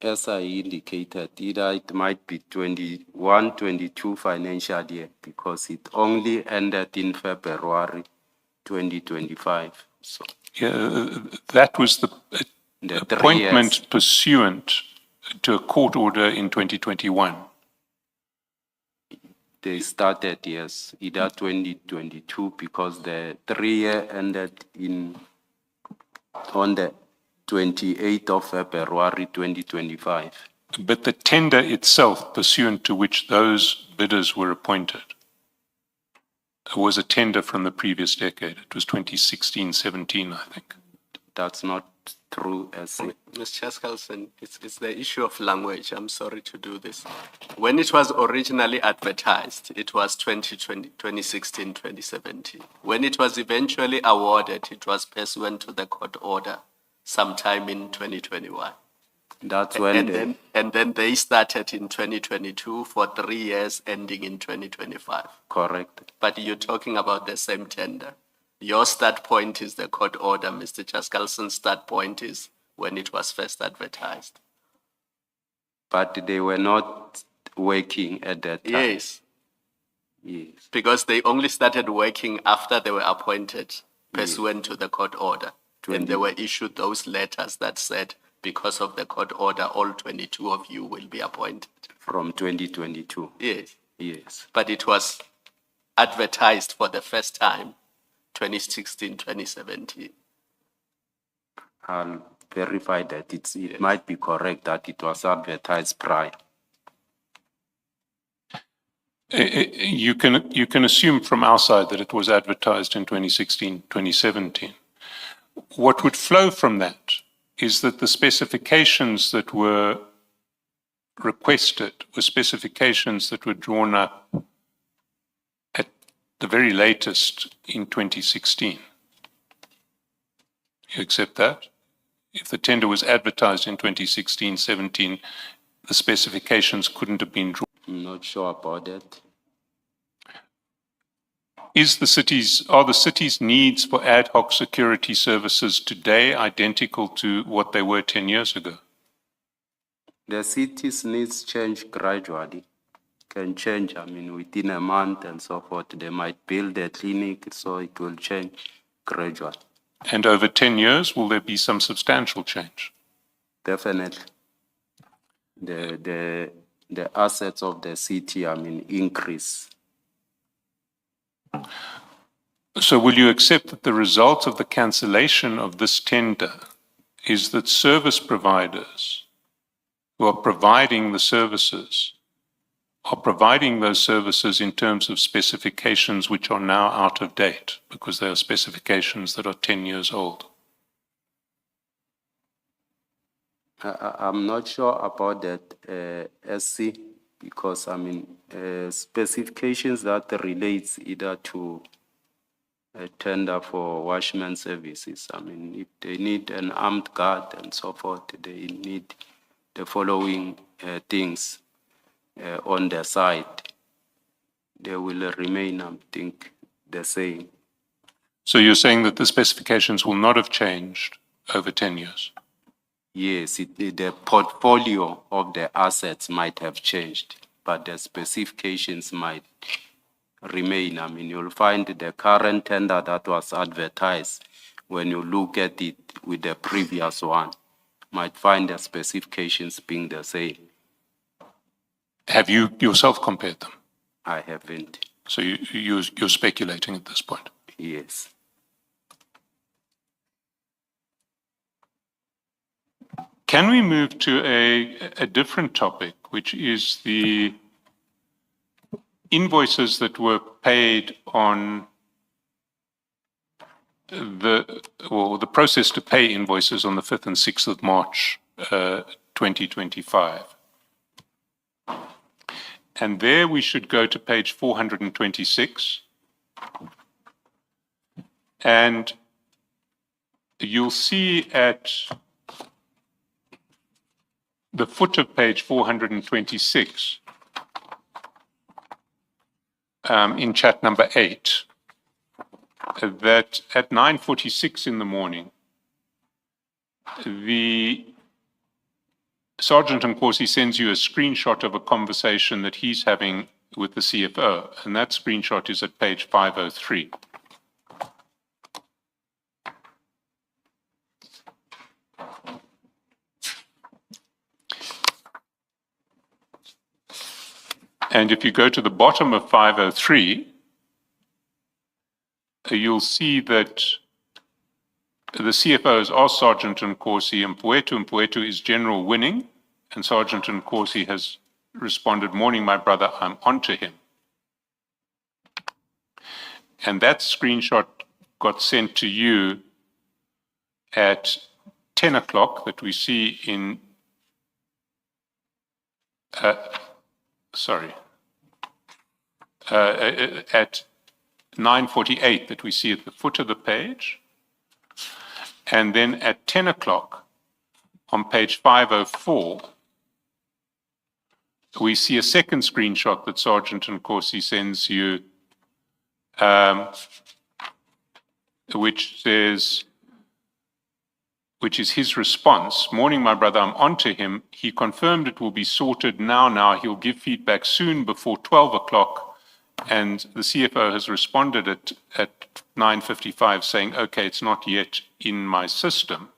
As I indicated, either it might be 21-22 financial year because it only ended in February 2025. So yeah, that was the appointment pursuant to a court order in 2021. They started, yes, either 2022 because the 3-year ended on the 28th of February 2025. But the tender itself, pursuant to which those bidders were appointed, was a tender from the previous decade. It was 2016-17, I think. That's not true, SC. Mr. Skalson, it's the issue of language. I'm sorry to do this. When it was originally advertised, it was 2016-2017. When it was eventually awarded, it was pursuant to the court order sometime in 2021. That's when And then they started in 2022 for 3 years, ending in 2025. correct. But you're talking about the same tender. Your start point is the court order. Mr. Chaskalson's start point is when it was first advertised. But they were not working at that time. Yes, Yes. because they only started working after they were appointed pursuant to the court order. And they were issued those letters that said, because of the court order, all 22 of you will be appointed. From 2022. Yes, Yes. but it was advertised for the first time, 2016, 2017. I'll verify that it might be correct that it was advertised prior. You can assume from our side that it was advertised in 2016, 2017. What would flow from that is that the specifications that were requested were specifications that were drawn up at the very latest in 2016. You accept that? If the tender was advertised in 2016, 17, the specifications couldn't have been drawn. I'm not sure about that. Are the city's needs for ad hoc security services today identical to what they were 10 years ago? The city's needs change gradually. Can change, within a month and so forth. They might build a clinic, so it will change gradually. And over 10 years, will there be some substantial change? Definitely. The assets of the city, increase. So will you accept that the result of the cancellation of this tender is that service providers who are providing the services are providing those services in terms of specifications which are now out of date because they are specifications that are 10 years old? I'm not sure about that, SC, because specifications that relates either to a tender for watchman services. If they need an armed guard and so forth, they need the following things on their side. They will remain, I think, the same. So you're saying that the specifications will not have changed over 10 years? Yes, the portfolio of the assets might have changed, but the specifications might remain. You'll find the current tender that was advertised, when you look at it with the previous one, might find the specifications being the same. Have you yourself compared them? I haven't. So you're speculating at this point? Yes. Can we move to a different topic, which is the invoices that were paid on the process to pay invoices on the 5th and 6th of March 2025. And there we should go to page 426. And you'll see at the foot of page 426, in chat number 8, that at 9:46 in the morning, the Sergeant Nkosi sends you a screenshot of a conversation that he's having with the CFO, and that screenshot is at page 503. And if you go to the bottom of 503, you'll see that the CFO has asked Sergeant Nkosi Mpuetu is General winning, and Sergeant Nkosi has responded, "Morning, my brother, I'm on to him." And that screenshot got sent to you at 10 o'clock that we see in, at 9:48 that we see at the foot of the page. And then at 10 o'clock, on page 504, we see a second screenshot that Sergeant Nkosi sends you, which is his response. Morning, my brother, I'm on to him. He confirmed it will be sorted now. He'll give feedback soon before 12 o'clock. And the CFO has responded at 9:55 saying, okay, it's not yet in my system.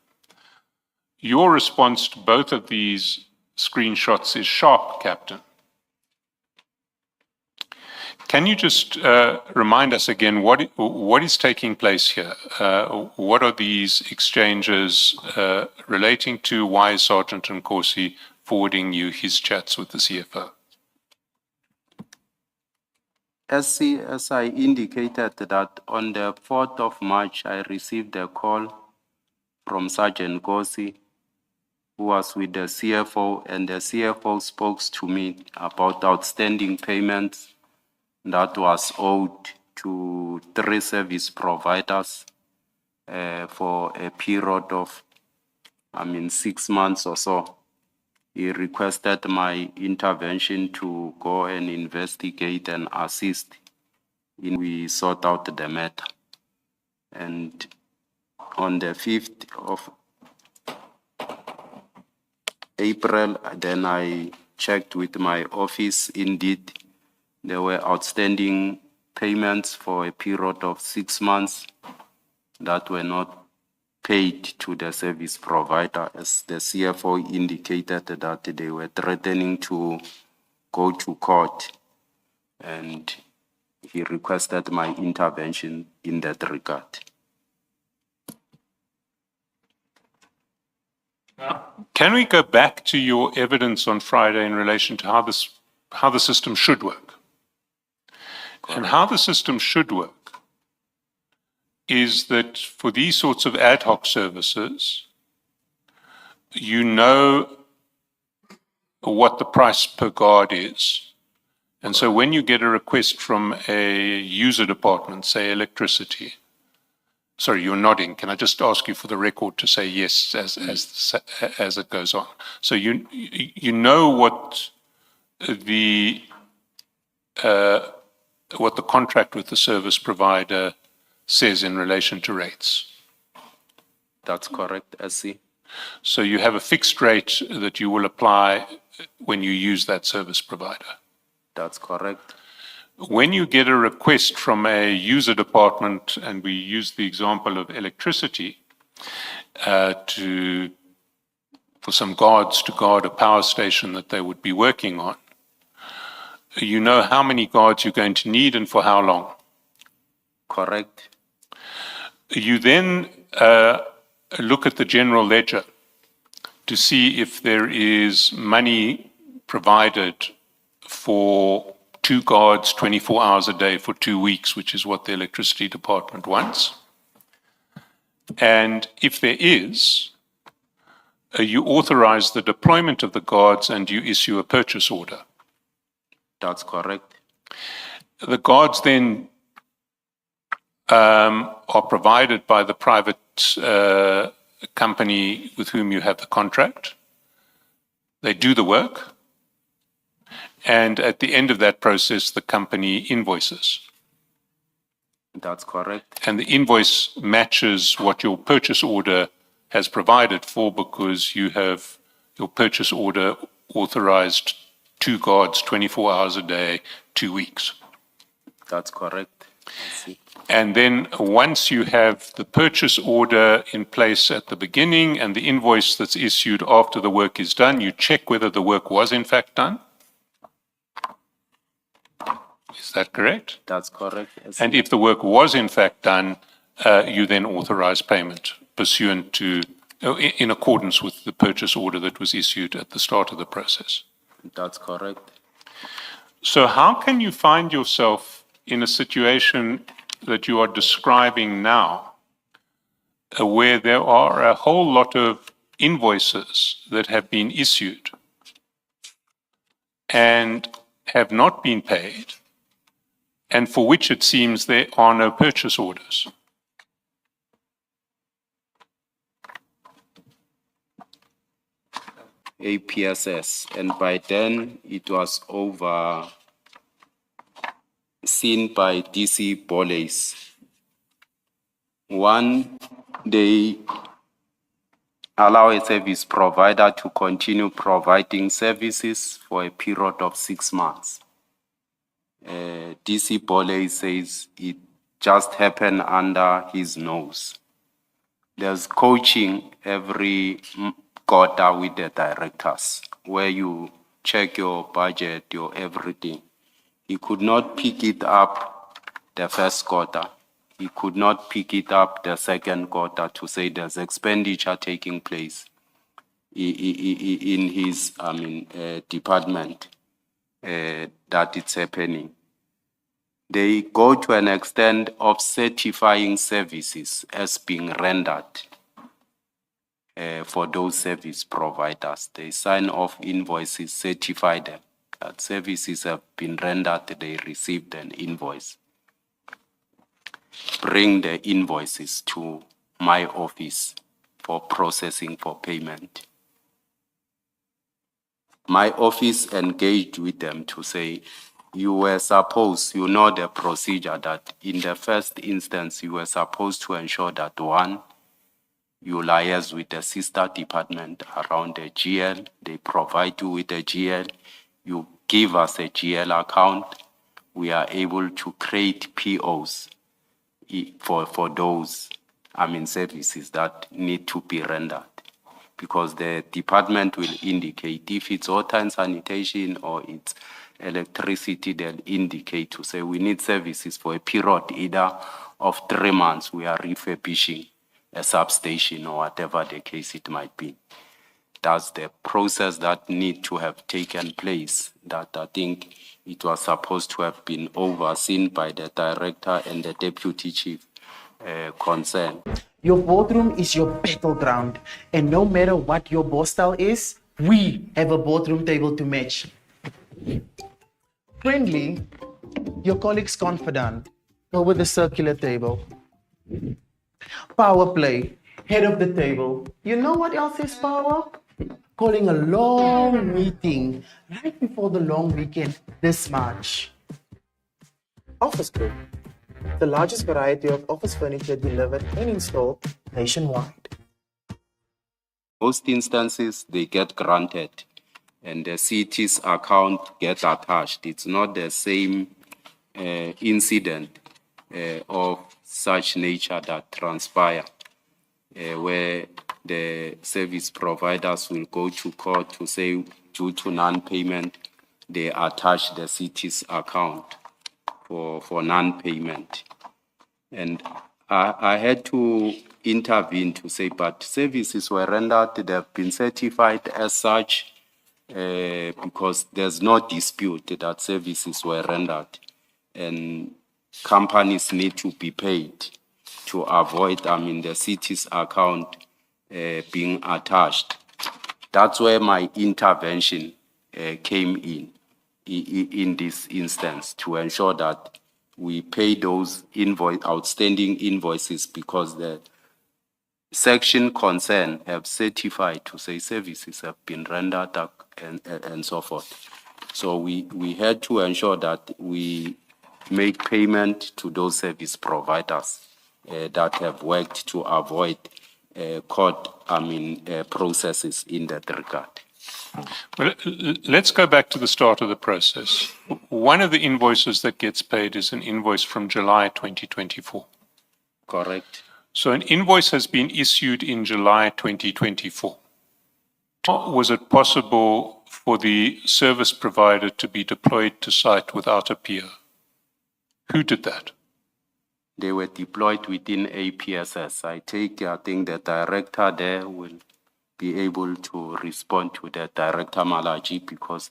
Your response to both of these screenshots is sharp, Captain. Can you just remind us again what is taking place here? What are these exchanges relating to? Why is Sergeant Nkosi forwarding you his chats with the CFO? As I indicated that on the 4th of March, I received a call from Sergeant Nkosi, who was with the CFO, and the CFO spoke to me about outstanding payments that was owed to 3 service providers for a period of, 6 months or so. He requested my intervention to go and investigate and assist in we sort out the matter. And on the 5th of April, then I checked with my office. Indeed, there were outstanding payments for a period of 6 months that were not paid to the service provider, as the CFO indicated that they were threatening to go to court, and he requested my intervention in that regard. Can we go back to your evidence on Friday in relation to how the system should work? Correct. And how the system should work is that for these sorts of ad hoc services, you know what the price per guard is. And so when you get a request from a user department, say electricity, sorry, you're nodding. Can I just ask you for the record to say yes as it goes on? So you know what the contract with the service provider says in relation to rates. That's correct, SC. So you have a fixed rate that you will apply when you use that service provider. That's correct. When you get a request from a user department, and we use the example of electricity, for some guards to guard a power station that they would be working on, you know how many guards you're going to need and for how long. Correct. You then look at the general ledger to see if there is money provided for 2 guards 24 hours a day for 2 weeks, which is what the electricity department wants. And if there is, you authorize the deployment of the guards and you issue a purchase order. That's correct. The guards then are provided by the private company with whom you have the contract. They do the work. And at the end of that process, the company invoices. That's correct. And the invoice matches what your purchase order has provided for, because you have your purchase order authorized 2 guards 24 hours a day, 2 weeks. That's correct. I see. And then once you have the purchase order in place at the beginning and the invoice that's issued after the work is done, you check whether the work was in fact done. Is that correct? That's correct. Yes. And if the work was in fact done, you then authorize payment pursuant to, in accordance with the purchase order that was issued at the start of the process. That's correct. So how can you find yourself in a situation that you are describing now, where there are a whole lot of invoices that have been issued and have not been paid, and for which it seems there are no purchase orders? APSS, and by then it was overseen by DC Boleys. One, they allow a service provider to continue providing services for a period of 6 months. DC Boley says it just happened under his nose. There's coaching every quarter with the directors where you check your budget, your everything. He could not pick it up the first quarter. He could not pick it up the second quarter to say there's expenditure taking place in his department that it's happening. They go to an extent of certifying services as being rendered for those service providers. They sign off invoices, certify them that services have been rendered, they received an invoice. Bring the invoices to my office for processing for payment. My office engaged with them to say, you were supposed, you know the procedure that in the first instance, you were supposed to ensure that one, you liaise with the sister department around the GL, they provide you with a GL, you give us a GL account, we are able to create POs for those, services that need to be rendered. Because the department will indicate if it's water and sanitation or it's electricity, they'll indicate to say we need services for a period either of 3 months. We are refurbishing a substation or whatever the case it might be. That's the process that need to have taken place that I think it was supposed to have been overseen by the director and the deputy chief concerned. Your boardroom is your battleground, and no matter what your board style is, we have a boardroom table to match. Friendly, your colleagues confident, go with the circular table. Power play, head of the table. You know what else is power? Calling a long meeting right before the long weekend this March. Office Group, the largest variety of office furniture delivered and installed nationwide. Most instances, they get granted and the city's account gets attached. It's not the same incident of such nature that transpire where the service providers will go to court to say due to non-payment, they attach the city's account for non-payment. And I had to intervene to say, but services were rendered, they have been certified as such because there's no dispute that services were rendered and companies need to be paid to avoid, the city's account being attached. That's where my intervention came in this instance to ensure that we pay those outstanding invoices because the section concerned have certified to say services have been rendered and so forth. So we had to ensure that we make payment to those service providers that have worked to avoid court processes in that regard. Well, let's go back to the start of the process. One of the invoices that gets paid is an invoice from July 2024. Correct. So an invoice has been issued in July 2024. Was it possible for the service provider to be deployed to site without a peer? Who did that? They were deployed within APSS. I think the director there will be able to respond to the Director Malachi because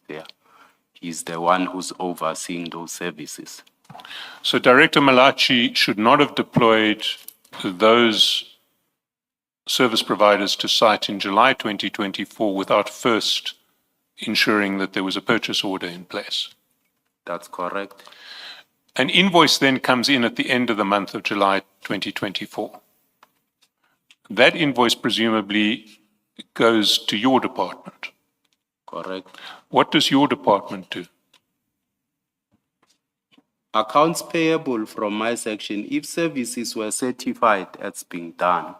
he's the one who's overseeing those services. So Director Malachi should not have deployed those service providers to site in July 2024 without first ensuring that there was a purchase order in place. That's correct. An invoice then comes in at the end of the month of July 2024. That invoice presumably goes to your department. Correct. What does your department do? Accounts payable from my section, if services were certified as being done,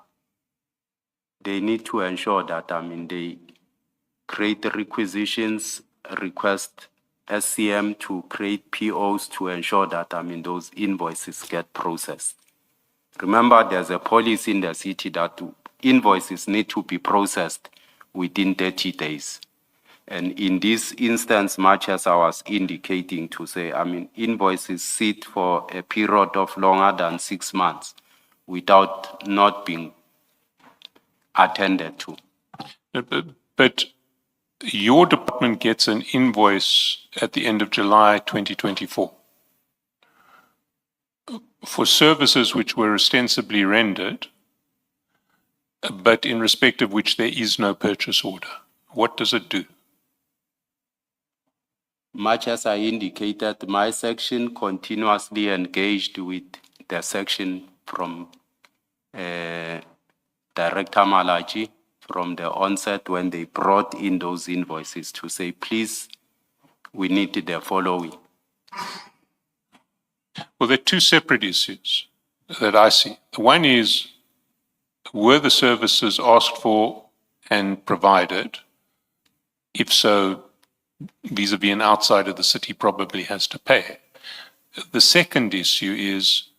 they need to ensure that, they create the requisitions, request SCM to create POs to ensure that, those invoices get processed. Remember, there's a policy in the city that invoices need to be processed within 30 days. And in this instance, much as I was indicating to say, invoices sit for a period of longer than 6 months without not being attended to. But your department gets an invoice at the end of July 2024 for services which were ostensibly rendered, but in respect of which there is no purchase order. What does it do? Much as I indicated, my section continuously engaged with the section from Director Malachi from the onset when they brought in those invoices to say, please, we need the following. Well, there are two separate issues that I see. One is, were the services asked for and provided? If so, vis-a-vis an outsider, the city probably has to pay. The second issue is,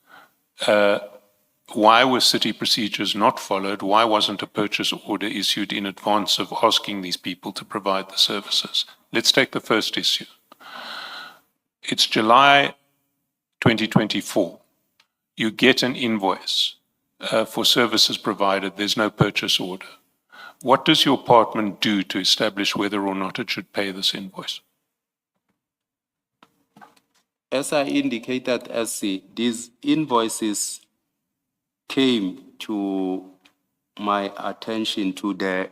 why were city procedures not followed? Why wasn't a purchase order issued in advance of asking these people to provide the services? Let's take the first issue. It's July 2024. You get an invoice for services provided. There's no purchase order. What does your department do to establish whether or not it should pay this invoice? As I indicated, SC, these invoices came to my attention, to the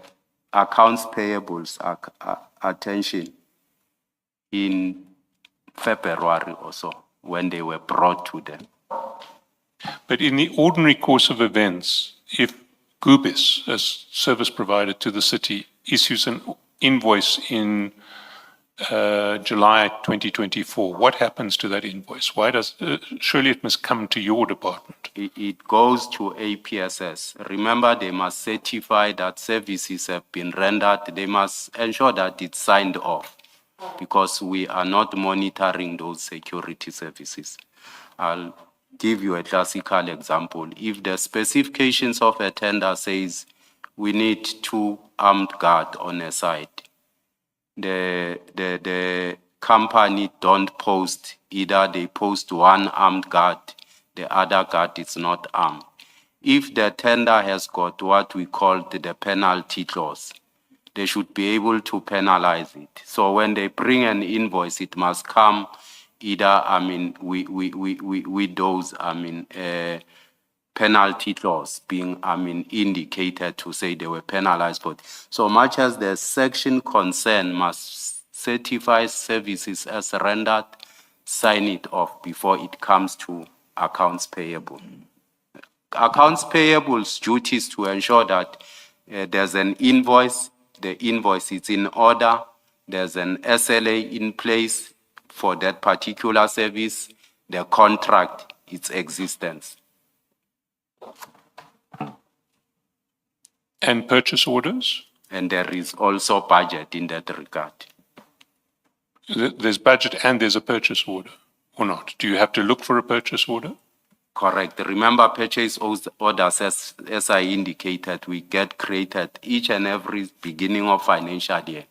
accounts payables attention in February or so, when they were brought to them. But in the ordinary course of events, if Gubis, as service provider to the city, issues an invoice in July 2024, what happens to that invoice? Why does surely it must come to your department? It goes to APSS. Remember, they must certify that services have been rendered. They must ensure that it's signed off, because we are not monitoring those security services. I'll give you a classical example. If the specifications of a tender says we need 2 armed guards on a site, the company don't post, either they post 1 armed guard, the other guard is not armed. If the tender has got what we call the penalty clause, they should be able to penalize it. So when they bring an invoice, it must come either, with those, penalty clause being, indicated to say they were penalized for it. So much as the section concerned must certify services as rendered, sign it off before it comes to accounts payable. Accounts payable's duties to ensure that there's an invoice, the invoice is in order, there's an SLA in place for that particular service, the contract, its existence. And purchase orders? And there is also budget in that regard. There's budget and there's a purchase order, or not? Do you have to look for a purchase order? Correct. Remember, purchase orders, as I indicated, we get created each and every beginning of financial year.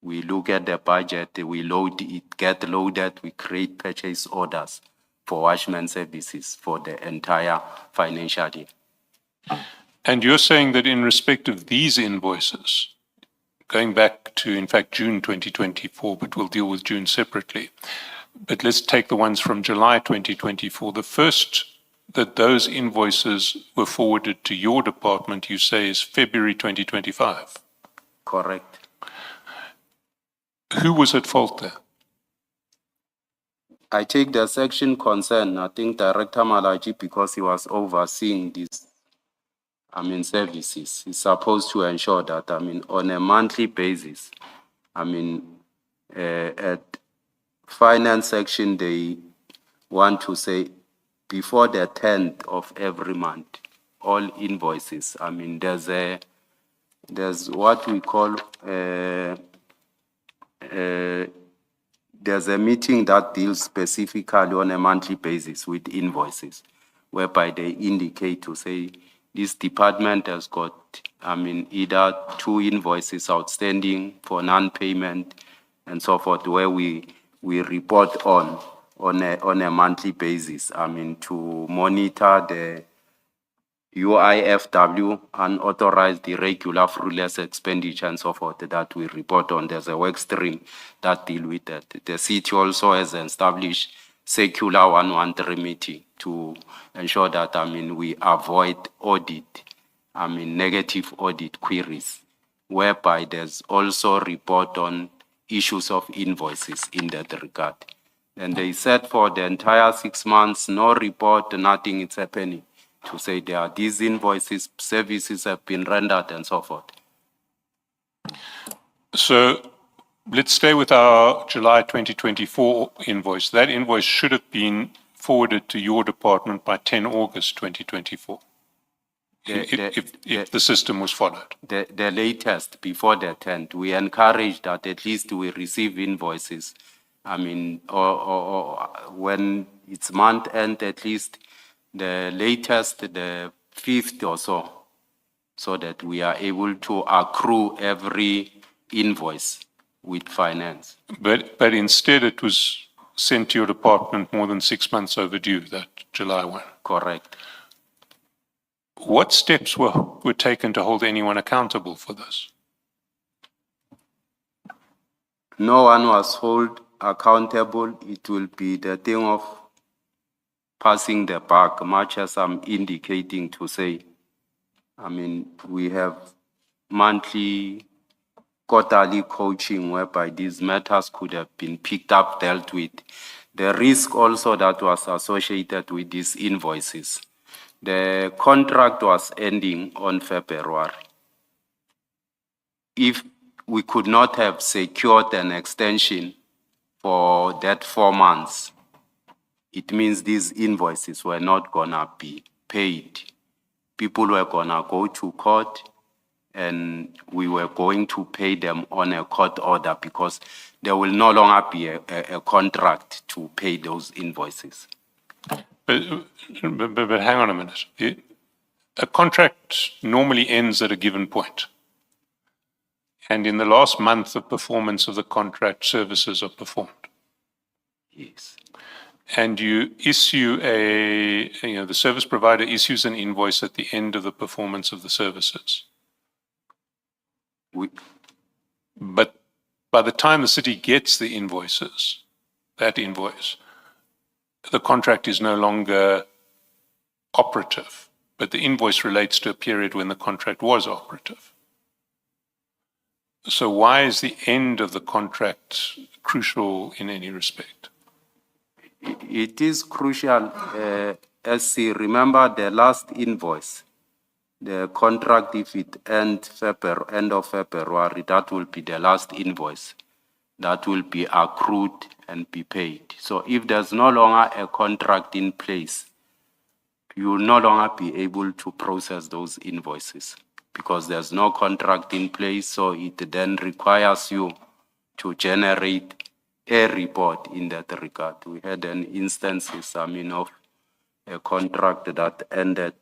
We look at the budget, we load it, get loaded, we create purchase orders for watchman services for the entire financial year. And you're saying that in respect of these invoices, going back to, in fact, June 2024, but we'll deal with June separately, but let's take the ones from July 2024. The first that those invoices were forwarded to your department, you say, is February 2025. Correct. Who was at fault there? I take the section concerned, I think Director Malachi, because he was overseeing these, services. He's supposed to ensure that, on a monthly basis, I mean, at finance section, they want to say before the 10th of every month, all invoices. I mean, there's what we call, there's a meeting that deals specifically on a monthly basis with invoices, whereby they indicate to say this department has got, I mean, either 2 invoices outstanding for non-payment and so forth, where we report on a monthly basis. I mean, to monitor the UIFW, unauthorized irregular fruitless expenditure and so forth that we report on. There's a work stream that deal with that. The city also has established circular 113 meeting to ensure that, I mean, we avoid audit, I mean, negative audit queries, whereby there's also report on issues of invoices in that regard. And they said for the entire 6 months, no report, nothing is happening, to say there are these invoices, services have been rendered and so forth. So let's stay with our July 2024 invoice. That invoice should have been forwarded to your department by 10 August 2024, if the system was followed. The latest, before the 10th, we encourage that at least we receive invoices. I mean, or when it's month end, at least the latest, the 5th or so that we are able to accrue every invoice with finance. But instead it was sent to your department more than 6 months overdue, that July 1. Correct. What steps were taken to hold anyone accountable for this? No one was held accountable. It will be the thing of passing the buck, much as I'm indicating to say, I mean, we have monthly, quarterly coaching whereby these matters could have been picked up, dealt with. The risk also that was associated with these invoices. The contract was ending on February. If we could not have secured an extension for that 4 months, it means these invoices were not gonna be paid. People were gonna go to court and we were going to pay them on a court order because there will no longer be a contract to pay those invoices. But hang on a minute. A contract normally ends at a given point. And in the last month of performance of the contract, services are performed. Yes. And you issue the service provider issues an invoice at the end of the performance of the services. But by the time the city gets the invoices, that invoice, the contract is no longer operative, but the invoice relates to a period when the contract was operative. So why is the end of the contract crucial in any respect? It is crucial, SC. Remember the last invoice, the contract, if it end of February, that will be the last invoice that will be accrued and be paid. So if there's no longer a contract in place, you will no longer be able to process those invoices because there's no contract in place. So it then requires you to generate a report in that regard. We had an instance, of a contract that ended,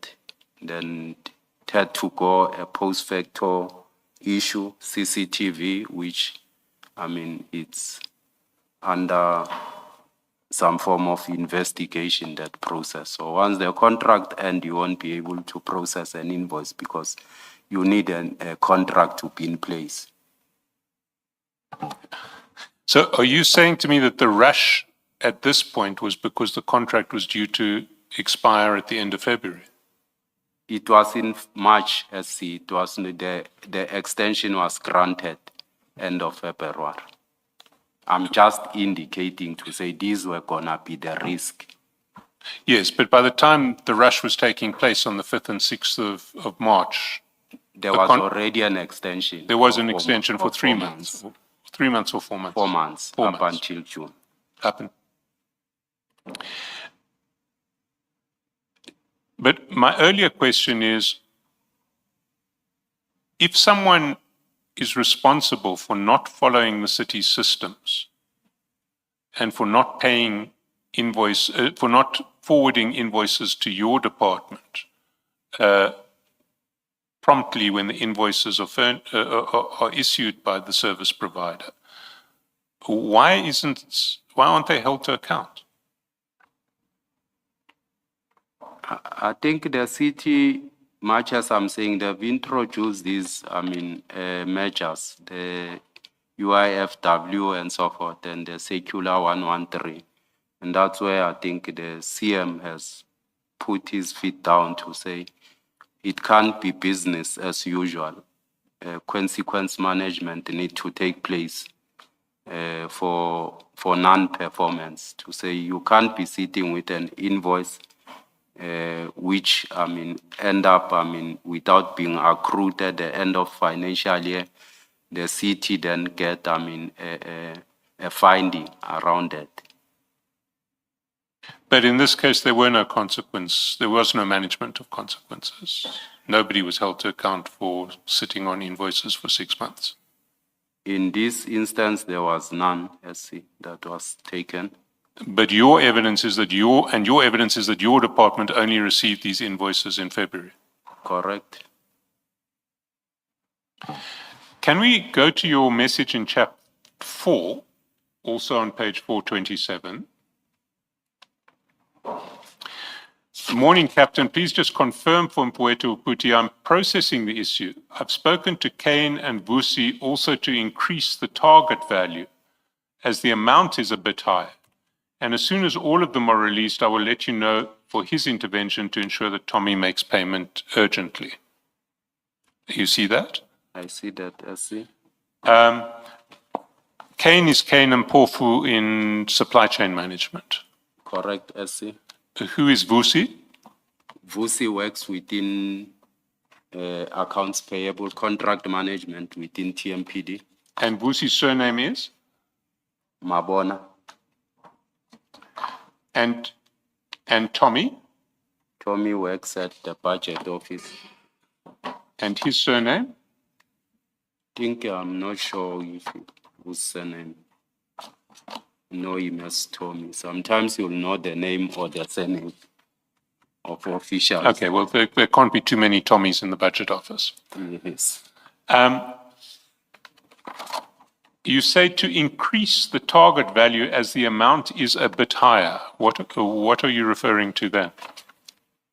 then it had to go a post facto issue, CCTV, which, it's under some form of investigation, that process. So once the contract ends, you won't be able to process an invoice because you need a contract to be in place. So are you saying to me that the rush at this point was because the contract was due to expire at the end of February? It was in March, SC. It was the extension was granted end of February. I'm just indicating to say these were gonna be the risk. Yes, but by the time the rush was taking place on the 5th and 6th of March, there was already an extension. There was an extension for 3 months. 3 months or 4 months? 4 months, 4 up months. until June. But my earlier question is, if someone is responsible for not following the city's systems and for not paying for not forwarding invoices to your department promptly when the invoices are issued by the service provider, why aren't they held to account? I think the city, much as I'm saying, they've introduced these, measures, the UIFW and so forth, and the Circular 113. And that's where I think the CM has put his feet down to say it can't be business as usual. Consequence management need to take place for non-performance, to say you can't be sitting with an invoice which end up without being accrued at the end of financial year. The city then get a finding around it. But in this case, there were no consequence. There was no management of consequences. Nobody was held to account for sitting on invoices for 6 months. In this instance, there was none, SC, that was taken. But your evidence is that your department only received these invoices in February. Correct. Can we go to your message in chapter 4, also on page 427? Morning, Captain. Please just confirm for Mpueto Uputi, I'm processing the issue. I've spoken to Kane and Vusi also to increase the target value, as the amount is a bit high. And as soon as all of them are released, I will let you know for his intervention to ensure that Tommy makes payment urgently. You see that? I see that, SC. Kane is Kane and Porfu in supply chain management. Correct, SC. Who is Vusi? Vusi works within accounts payable, contract management within TMPD. And Vusi's surname is? Mabona. And Tommy? Tommy works at the budget office. And his surname? I'm not sure whose surname. Know him as Tommy. Sometimes you'll know the name or the surname of officials. Okay, well, there can't be too many Tommies in the budget office. Yes. You say to increase the target value as the amount is a bit higher. What are you referring to then?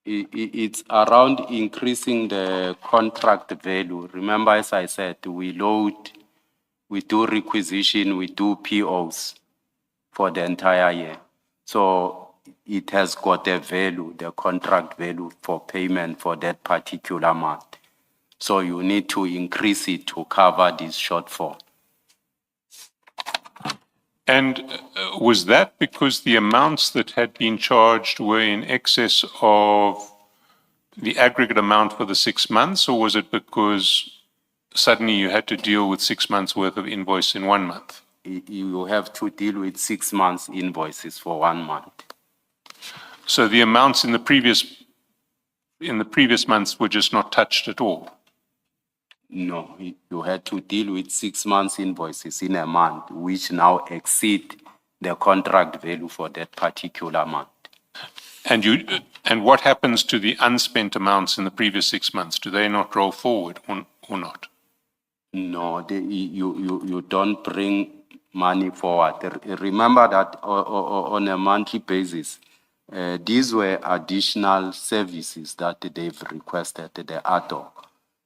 It's around increasing the contract value. Remember, as I said, we do requisition, we do POs for the entire year. So it has got a value, the contract value for payment for that particular month. So you need to increase it to cover this shortfall. And was that because the amounts that had been charged were in excess of the aggregate amount for the 6 months, or was it because suddenly you had to deal with 6 months worth of invoice in 1 month? You have to deal with 6 months invoices for 1 month. So the amounts in the previous months were just not touched at all? No, you had to deal with 6 months invoices in a month, which now exceed the contract value for that particular month. And what happens to the unspent amounts in the previous 6 months? Do they not roll forward or not? No, you don't bring money forward. Remember that on a monthly basis, these were additional services that they've requested, the ad hoc.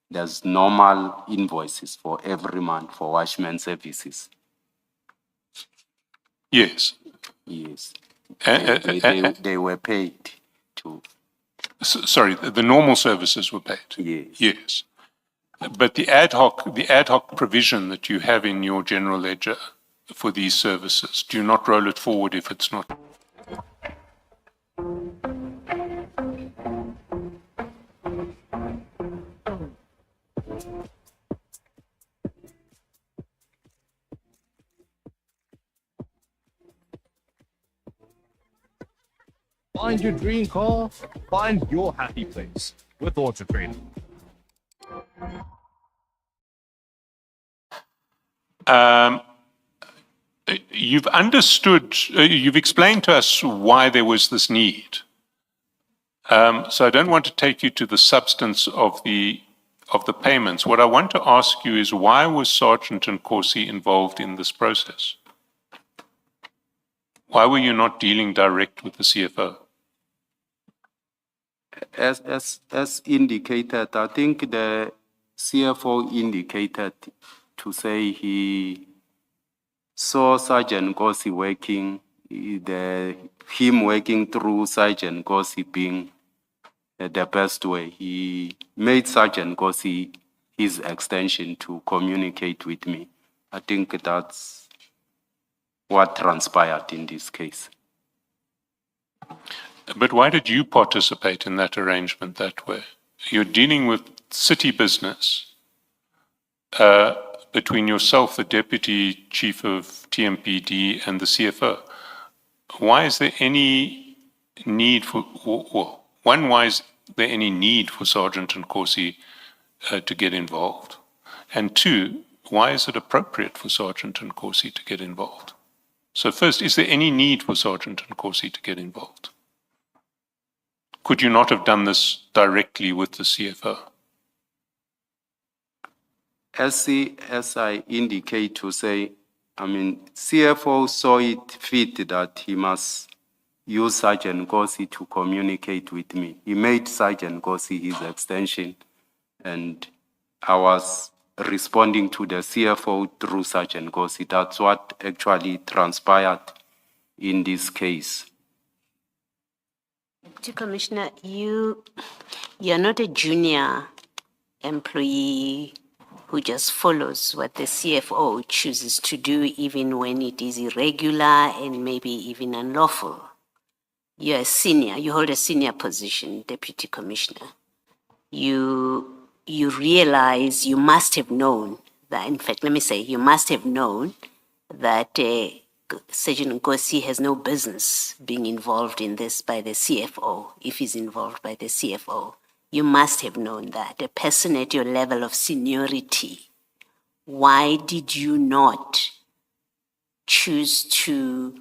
There's normal invoices for every month for watchman services. Yes. Yes. They were paid to. Sorry, the normal services were paid? Yes. Yes. But the ad hoc provision that you have in your general ledger for these services, do you not roll it forward if it's not? Find your dream car, find your happy place with Auto Trader. You've understood, you've explained to us why there was this need. So I don't want to take you to the substance of the payments. What I want to ask you is, why was Sergeant Nkosi involved in this process? Why were you not dealing direct with the CFO? As indicated, I think the CFO indicated to say he saw Sergeant Nkosi working, him working through Sergeant Nkosi being the best way. He made Sergeant Nkosi his extension to communicate with me. I think that's what transpired in this case. But why did you participate in that arrangement that way? You're dealing with city business between yourself, the Deputy Chief of TMPD, and the CFO. Why is there any need for, well, one, why is there any need for Sergeant Nkosi to get involved? And two, why is it appropriate for Sergeant Nkosi to get involved? So first, is there any need for Sergeant Nkosi to get involved? Could you not have done this directly with the CFO? As I indicate to say, CFO saw it fit that he must use Sergeant Nkosi to communicate with me. He made Sergeant Nkosi his extension, and I was responding to the CFO through Sergeant Nkosi. That's what actually transpired in this case. Commissioner, you're not a junior employee who just follows what the CFO chooses to do, even when it is irregular and maybe even unlawful. You're a senior, you hold a senior position, Deputy Commissioner. You realize you must have known that, in fact, let me say, you must have known that Sergeant Nkosi has no business being involved in this by the CFO, if he's involved by the CFO. You must have known that. A person at your level of seniority, why did you not choose to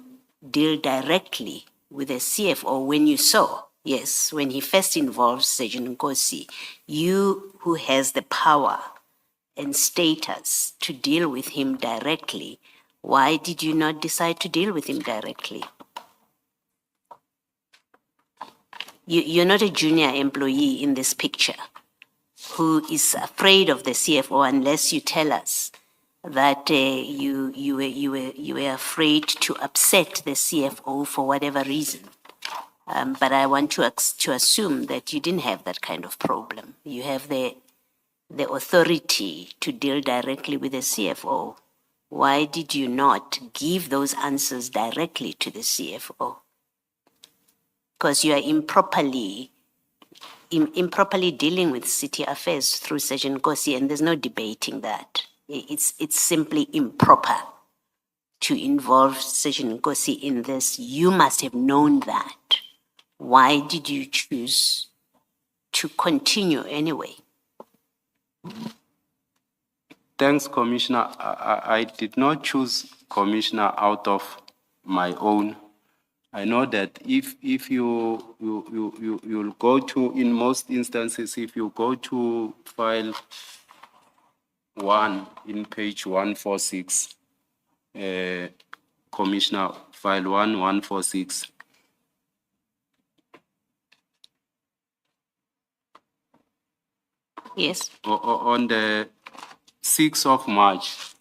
deal directly with the CFO when you saw, yes, when he first involved Sergeant Nkosi, you who has the power and status to deal with him directly, why did you not decide to deal with him directly? You're not a junior employee in this picture who is afraid of the CFO unless you tell us that you were afraid to upset the CFO for whatever reason. But I want to assume that you didn't have that kind of problem. You have the authority to deal directly with the CFO. Why did you not give those answers directly to the CFO? Because you are improperly dealing with city affairs through Sergeant Nkosi, and there's no debating that. It's simply improper to involve Sergeant Nkosi in this. You must have known that. Why did you choose to continue anyway? Thanks, Commissioner. I did not choose Commissioner out of my own. I know that if you'll go to, in most instances, if you go to file 1 in page 146, Commissioner, file 146. Yes. On the 6th of March,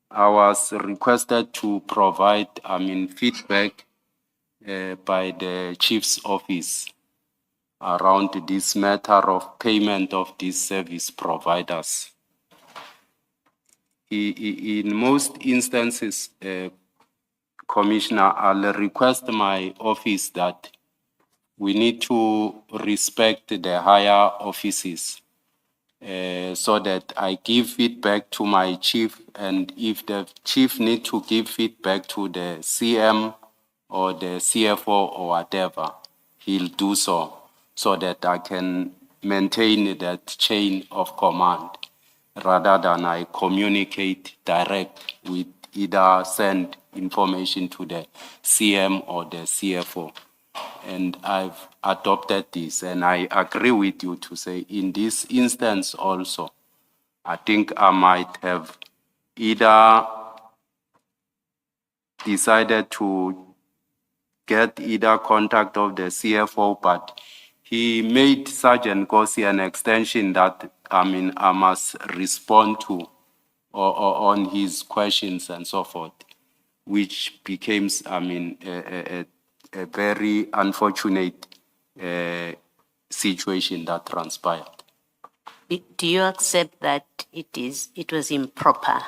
I was requested to provide, feedback by the Chief's office around this matter of payment of these service providers. In most instances, Commissioner, I'll request my office that we need to respect the higher offices so that I give feedback to my chief, and if the chief need to give feedback to the CM or the CFO or whatever, he'll do so that I can maintain that chain of command rather than I communicate direct with either send information to the CM or the CFO. And I've adopted this, and I agree with you to say in this instance also, I think I might have either decided to get either contact of the CFO, but he made Sergeant Gossi an extension that, I must respond to or on his questions and so forth, which became, a very unfortunate situation that transpired. Do you accept that it was improper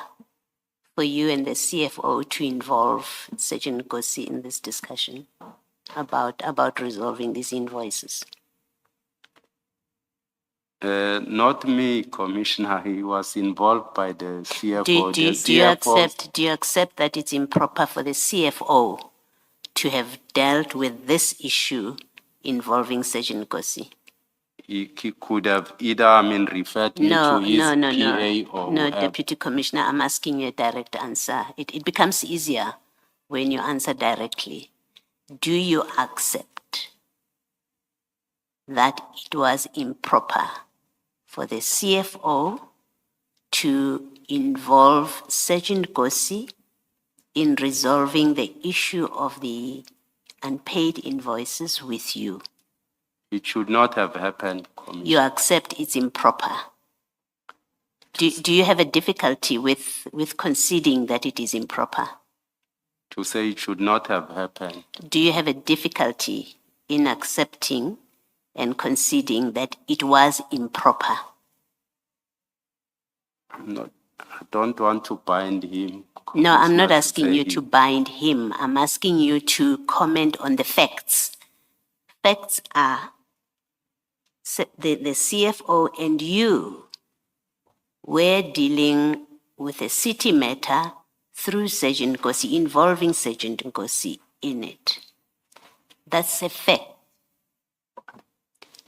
for you and the CFO to involve Sergeant Gossi in this discussion about resolving these invoices? Not me, Commissioner. He was involved by the CFO. Do you accept that it's improper for the CFO to have dealt with this issue involving Sergeant Gossi? He could have either, referred you to his PA or No, whoever. Deputy Commissioner, I'm asking you a direct answer. It becomes easier when you answer directly. Do you accept that it was improper for the CFO to involve Sergeant Gossi in resolving the issue of the unpaid invoices with you? It should not have happened, Commissioner. You accept it's improper. Do you have a difficulty with conceding that it is improper? To say it should not have happened. Do you have a difficulty in accepting and conceding that it was improper? I don't want to bind him. No, I'm not Commissioner, asking you say to bind him. I'm asking you to comment on the facts. Facts are the CFO and you were dealing with a city matter through Sergeant Gossi, involving Sergeant Gossi in it. That's a fact.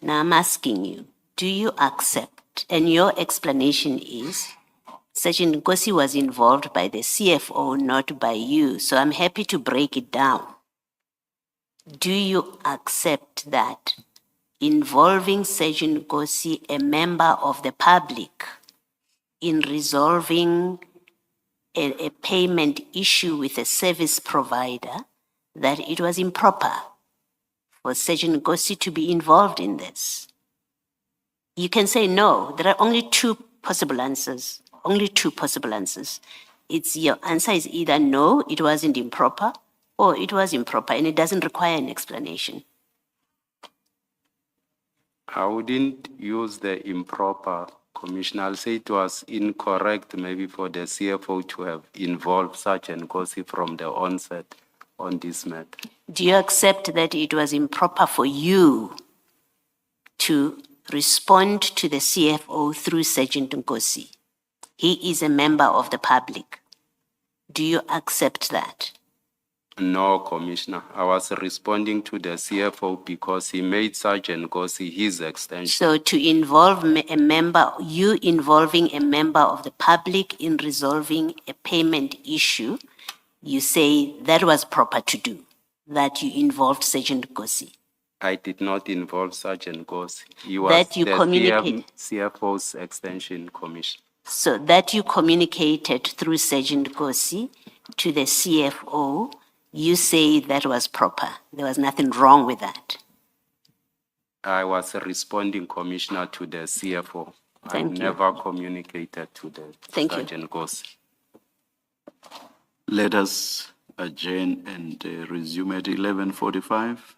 Now I'm asking you, do you accept? And your explanation is Sergeant Gossi was involved by the CFO, not by you. So I'm happy to break it down. Do you accept that involving Sergeant Gossi, a member of the public, in resolving a payment issue with a service provider, that it was improper for Sergeant Gossi to be involved in this? You can say no. There are only two possible answers. Only two possible answers. Your answer is either no, it wasn't improper, or it was improper, and it doesn't require an explanation. I wouldn't use the improper, Commissioner. I'll say it was incorrect maybe for the CFO to have involved Sergeant Gossi from the onset on this matter. Do you accept that it was improper for you to respond to the CFO through Sergeant Gossi? He is a member of the public. Do you accept that? No, Commissioner. I was responding to the CFO because he made Sergeant Gossi his extension. So to involve a member, you involving a member of the public in resolving a payment issue, you say that was proper to do, that you involved Sergeant Gossi. I did not involve Sergeant Gossi. He was That you the communicate- CFO's extension, Commissioner. So that you communicated through Sergeant Gossi to the CFO, you say that was proper. There was nothing wrong with that. I was responding, Commissioner, to the CFO. Thank you. I never communicated to the Thank you. Sergeant Gossi. Let us adjourn and resume at 11:45.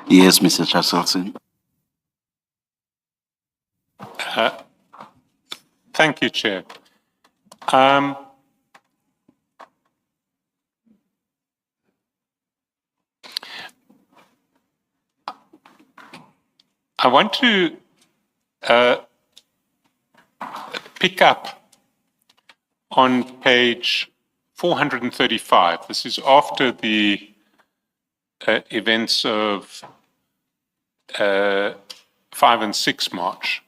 Yes, Mr. Chaselson. Thank you, Chair. I want to pick up on page 435. This is after the events of 5 and 6 March.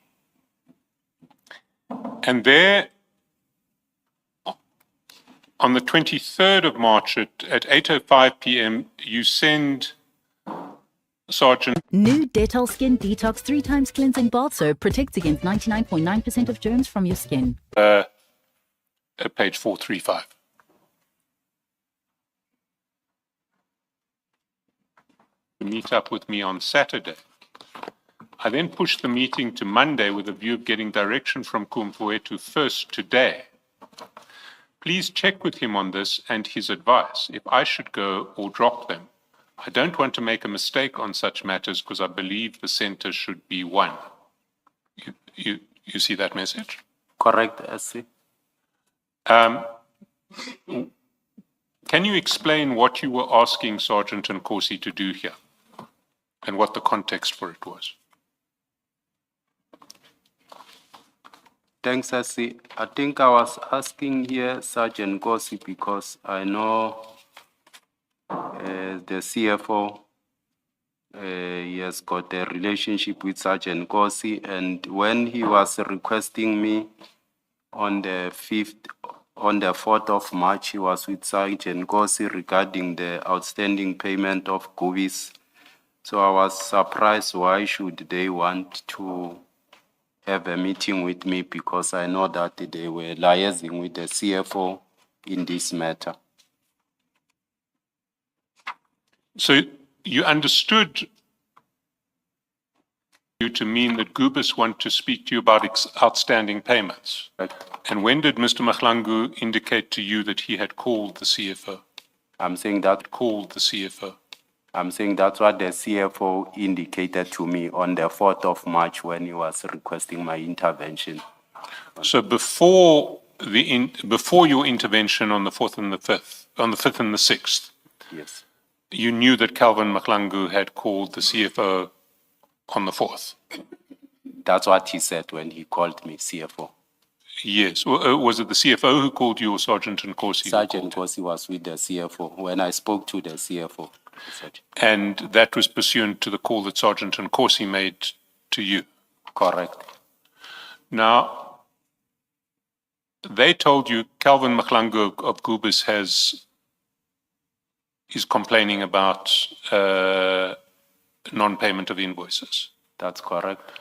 And there, on the 23rd of March at 8:05 p.m., you send Sergeant New Dettol Skin Detox 3 times cleansing bath soap protects against 99.9% of germs from your skin. at page 435. To meet up with me on Saturday. I then pushed the meeting to Monday with a view of getting direction from Kumfuetu first today. Please check with him on this and his advice, if I should go or drop them. I don't want to make a mistake on such matters because I believe the center should be one. You see that message? Correct, SC. Can you explain what you were asking Sergeant Nkosi to do here and what the context for it was? Thanks, SC. I think I was asking here Sergeant Nkosi because I know the CFO, he has got a relationship with Sergeant Nkosi, and when he was requesting me on the 4th of March, he was with Sergeant Nkosi regarding the outstanding payment of Gubis. So I was surprised why should they want to have a meeting with me, because I know that they were liaising with the CFO in this matter. So you understood you to mean that Gubis want to speak to you about outstanding payments. Right. And when did Mr. Madlanga indicate to you that he had called the CFO? I'm saying that Called the CFO. I'm saying that's what the CFO indicated to me on the 4th of March when he was requesting my intervention. So before before your intervention on the 4th and the 5th, on the 5th and the 6th, Yes, you knew that Calvin Madlanga had called the CFO on the 4th. that's what he said when he called me CFO. Yes. Was it the CFO who called you or Sergeant Nkosi? Sergeant Nkosi was with the CFO when I spoke to the CFO. And that was pursuant to the call that Sergeant Nkosi made to you? Correct. Now, they told you Calvin Madlanga of Gubis is complaining about non-payment of invoices. That's correct.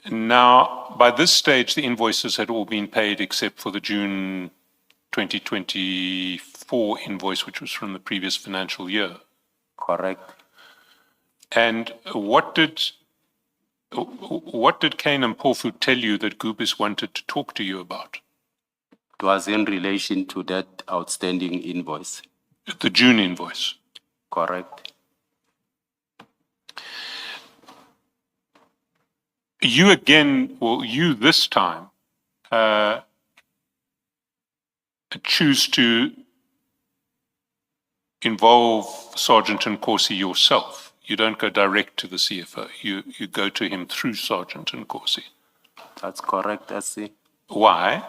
Now, by this stage, the invoices had all been paid except for the June 2024 invoice, which was from the previous financial year. Correct. And what did Kane and Mpofu tell you that Gubis wanted to talk to you about? It was in relation to that outstanding invoice. The June invoice. Correct. You again, well, you this time, choose to involve Sergeant Nkosi yourself. You don't go direct to the CFO. You go to him through Sergeant Nkosi. That's correct, SC. Why?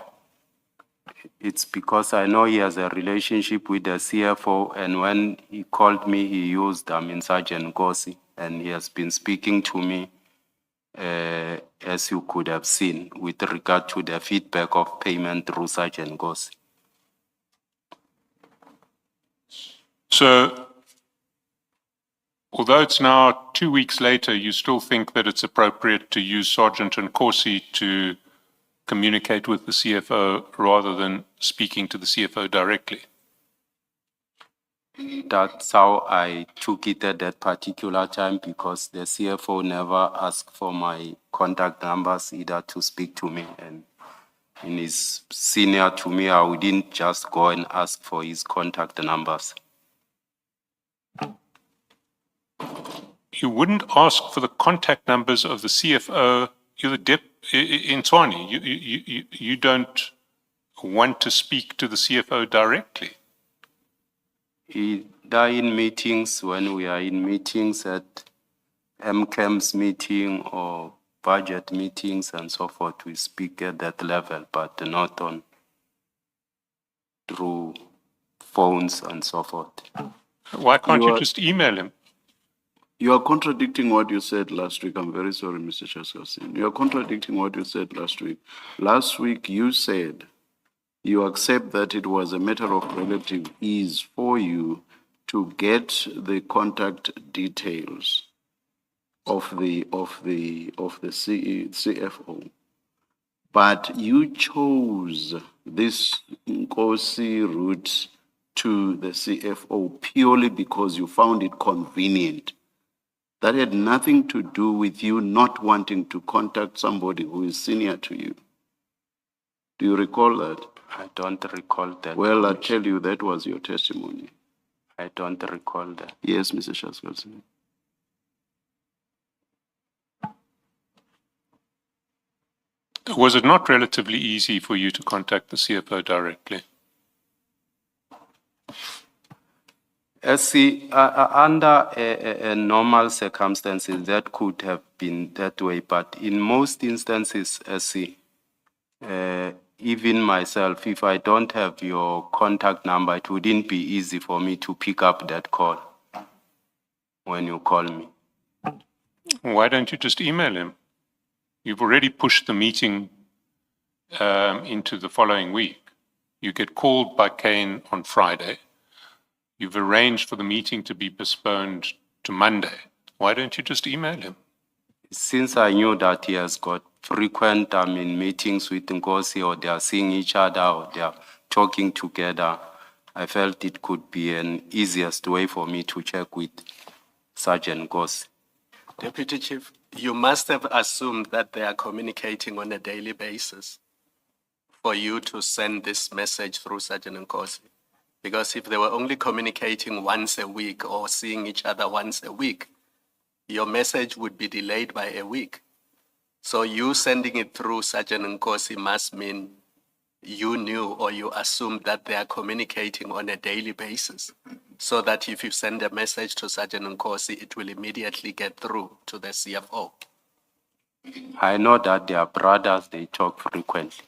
It's because I know he has a relationship with the CFO, and when he called me, he used Sergeant Nkosi, and he has been speaking to me, as you could have seen, with regard to the feedback of payment through Sergeant Nkosi. So, although it's now 2 weeks later, you still think that it's appropriate to use Sergeant Nkosi to communicate with the CFO rather than speaking to the CFO directly? That's how I took it at that particular time, because the CFO never asked for my contact numbers either to speak to me, and in his senior to me, I wouldn't just go and ask for his contact numbers. you wouldn't ask for the contact numbers of the CFO. You're the in Tshwane. You don't want to speak to the CFO directly. Either in meetings, when we are in meetings at MCAM's meeting or budget meetings and so forth, we speak at that level, but not on through phones and so forth. Why can't you just email him? You are contradicting what you said last week. I'm very sorry, Mr. Chaskasin. You are contradicting what you said last week. Last week, you said you accept that it was a matter of relative ease for you to get the contact details of the CFO. But you chose this Nkosi route to the CFO purely because you found it convenient. That had nothing to do with you not wanting to contact somebody who is senior to you. Do you recall that? I don't recall that. Well, I tell you, that was your testimony. I don't recall that. Yes, Mr. Shaskalson. Was it not relatively easy for you to contact the CFO directly? Under a normal circumstances, that could have been that way, but in most instances, even myself, if I don't have your contact number, it wouldn't be easy for me to pick up that call when you call me. Why don't you just email him? You've already pushed the meeting into the following week. You get called by Kane on Friday. You've arranged for the meeting to be postponed to Monday. Why don't you just email him? Since I knew that he has got frequent meetings with Nkosi, or they are seeing each other, or they are talking together, I felt it could be an easiest way for me to check with Sergeant Nkosi. Deputy Chief, you must have assumed that they are communicating on a daily basis for you to send this message through Sergeant Nkosi. Because if they were only communicating once a week or seeing each other once a week, your message would be delayed by a week. So you sending it through Sergeant Nkosi must mean you knew or you assumed that they are communicating on a daily basis, so that if you send a message to Sergeant Nkosi, it will immediately get through to the CFO. I know that they are brothers, they talk frequently.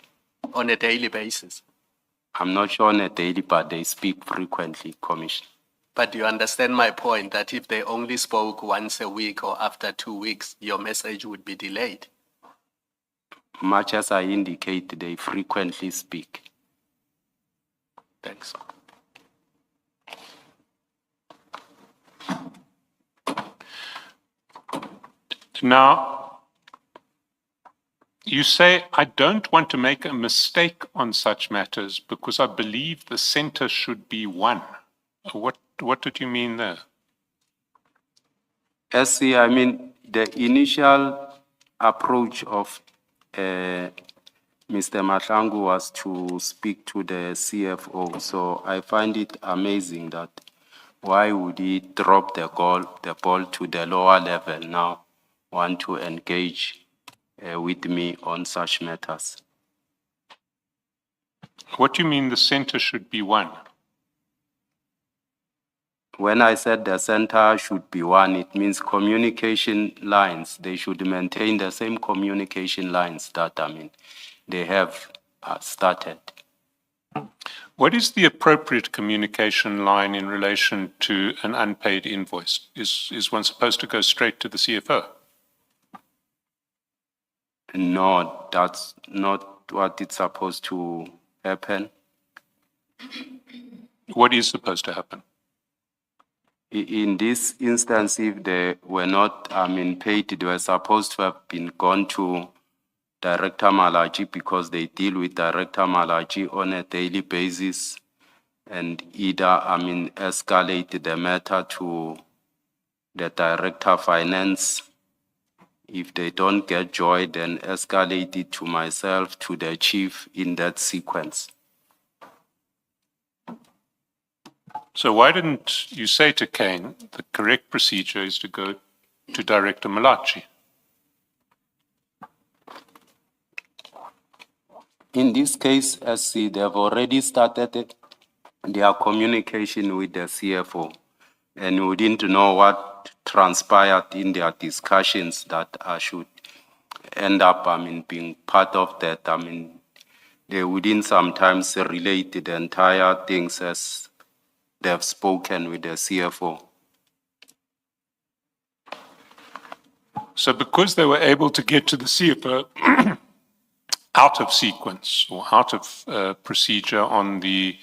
On a daily basis? I'm not sure on a daily, but they speak frequently, Commission. But do you understand my point that if they only spoke once a week or after 2 weeks, your message would be delayed? Much as I indicate, they frequently speak. Thanks. Now, you say, I don't want to make a mistake on such matters because I believe the center should be one. What did you mean there? I mean, the initial approach of Mr. Madlanga was to speak to the CFO. So I find it amazing that why would he drop the ball to the lower level now, want to engage with me on such matters. What do you mean the center should be one? When I said the center should be one, it means communication lines. They should maintain the same communication lines that, they have started. What is the appropriate communication line in relation to an unpaid invoice? Is one supposed to go straight to the CFO? No, that's not what it's supposed to happen. What is supposed to happen? In this instance, if they were not paid, they were supposed to have been gone to Director Malachi, because they deal with Director Malachi on a daily basis, and either escalate the matter to the Director Finance. If they don't get joy, then escalate it to myself, to the chief, in that sequence. So why didn't you say to Kane, the correct procedure is to go to Director Malachi. In this case, SC, they've already started their communication with the CFO, and we didn't know what transpired in their discussions that I should end up, being part of that. They wouldn't sometimes relate the entire things as they've spoken with the CFO. So because they were able to get to the CFO out of sequence or out of procedure on the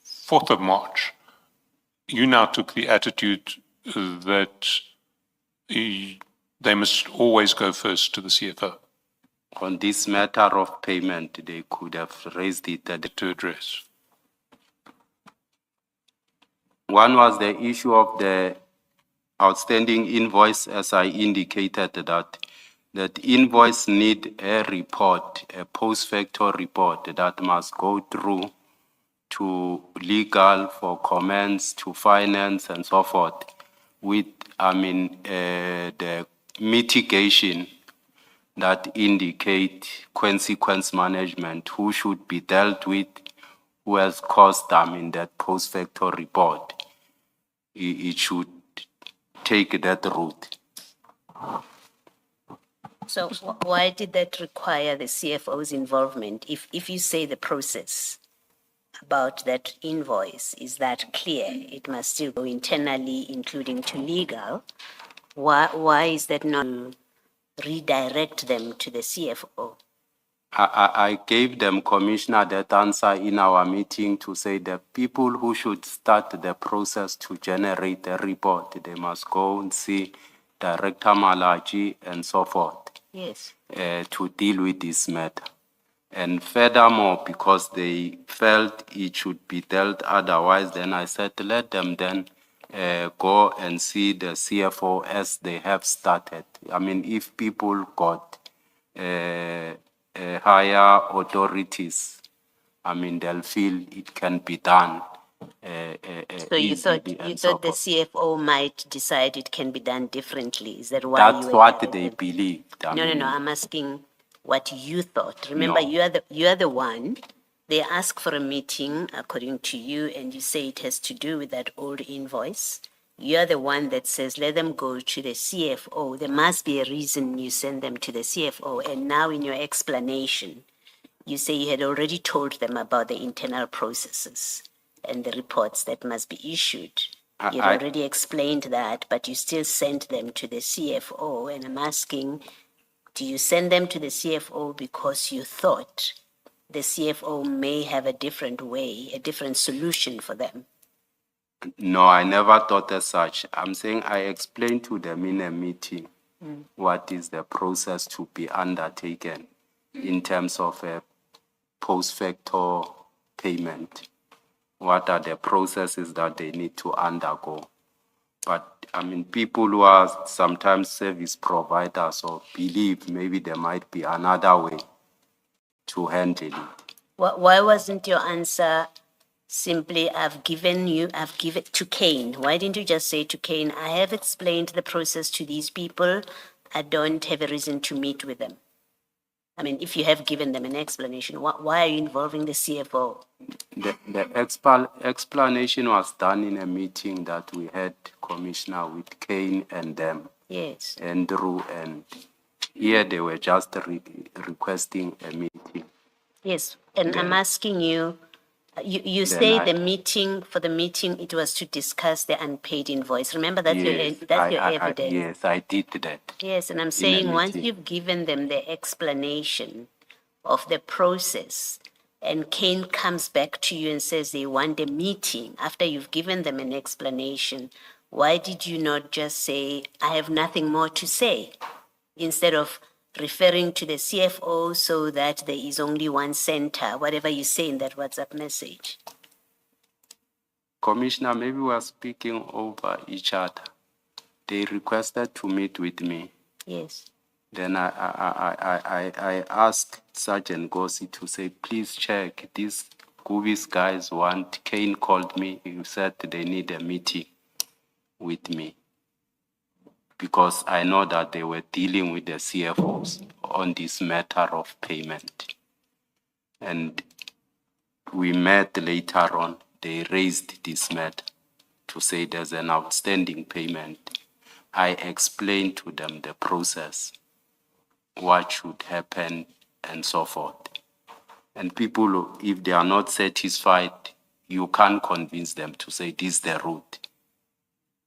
4th of March, you now took the attitude that they must always go first to the CFO. On this matter of payment, they could have raised it to address. One was the issue of the outstanding invoice, as I indicated that invoice need a report, a post-facto report that must go through to legal for comments, to finance and so forth, with, the mitigation that indicate consequence management, who should be dealt with, who has caused that post-facto report. It should take that route. So why did that require the CFO's involvement? If you say the process about that invoice is that clear, it must still go internally, including to legal, why is that not redirect them to the CFO? I gave them, Commissioner, that answer in our meeting to say the people who should start the process to generate a report, they must go and see Director Malachi and so forth. Yes. To deal with this matter. And furthermore, because they felt it should be dealt otherwise, then I said, let them then go and see the CFO as they have started. If people got higher authorities, they'll feel it can be done. So you thought the CFO might decide it can be done differently. Is that why that's what they believed? No. I'm asking what you thought. Remember, you are the one. They ask for a meeting according to you, and you say it has to do with that old invoice. You're the one that says, let them go to the CFO. There must be a reason you send them to the CFO. And now in your explanation, you say you had already told them about the internal processes and the reports that must be issued. You had already explained that, but you still sent them to the CFO. And I'm asking, do you send them to the CFO because you thought the CFO may have a different way, a different solution for them? No, I never thought as such. I'm saying I explained to them in a meeting what is the process to be undertaken in terms of a post-facto payment. What are the processes that they need to undergo? But people who are sometimes service providers or believe maybe there might be another way to handle it. Why wasn't your answer simply, I've given it to Kane? Why didn't you just say to Kane, I have explained the process to these people. I don't have a reason to meet with them. If you have given them an explanation, why are you involving the CFO? The explanation was done in a meeting that we had, Commissioner, with Kane and them. Yes. Andrew, and here they were just requesting a meeting. Yes, and I'm asking you, you say the meeting, it was to discuss the unpaid invoice. Remember, that's your evidence. Yes, I did that. Yes, and I'm saying once you've given them the explanation of the process, and Kane comes back to you and says they want a meeting after you've given them an explanation, why did you not just say, I have nothing more to say, instead of referring to the CFO so that there is only one center, whatever you say in that WhatsApp message? Commissioner, maybe we are speaking over each other. They requested to meet with me. Yes. Then I asked Sergeant Gossi to say, please check, these Goobies guys want, Kane called me, he said they need a meeting with me. because I know that they were dealing with the CFOs on this matter of payment. And we met later on, they raised this matter to say there's an outstanding payment. I explained to them the process, what should happen, and so forth. And people, if they are not satisfied, you can't convince them to say this is the route.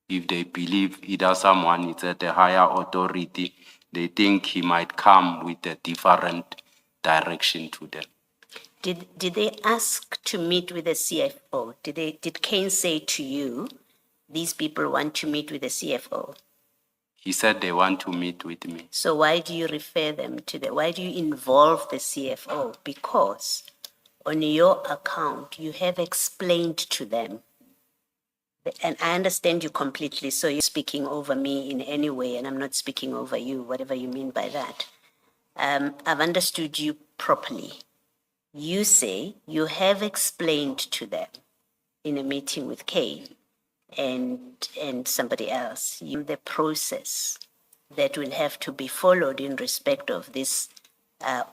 If they believe either someone is at a higher authority, they think he might come with a different direction to them. Did they ask to meet with the CFO? Did Kane say to you, these people want to meet with the CFO? He said they want to meet with me. So why do you refer them to why do you involve the CFO? Because on your account, you have explained to them, and I understand you completely, so you're speaking over me in any way, and I'm not speaking over you, whatever you mean by that. I've understood you properly. You say you have explained to them in a meeting with Kane and somebody else, the process that will have to be followed in respect of this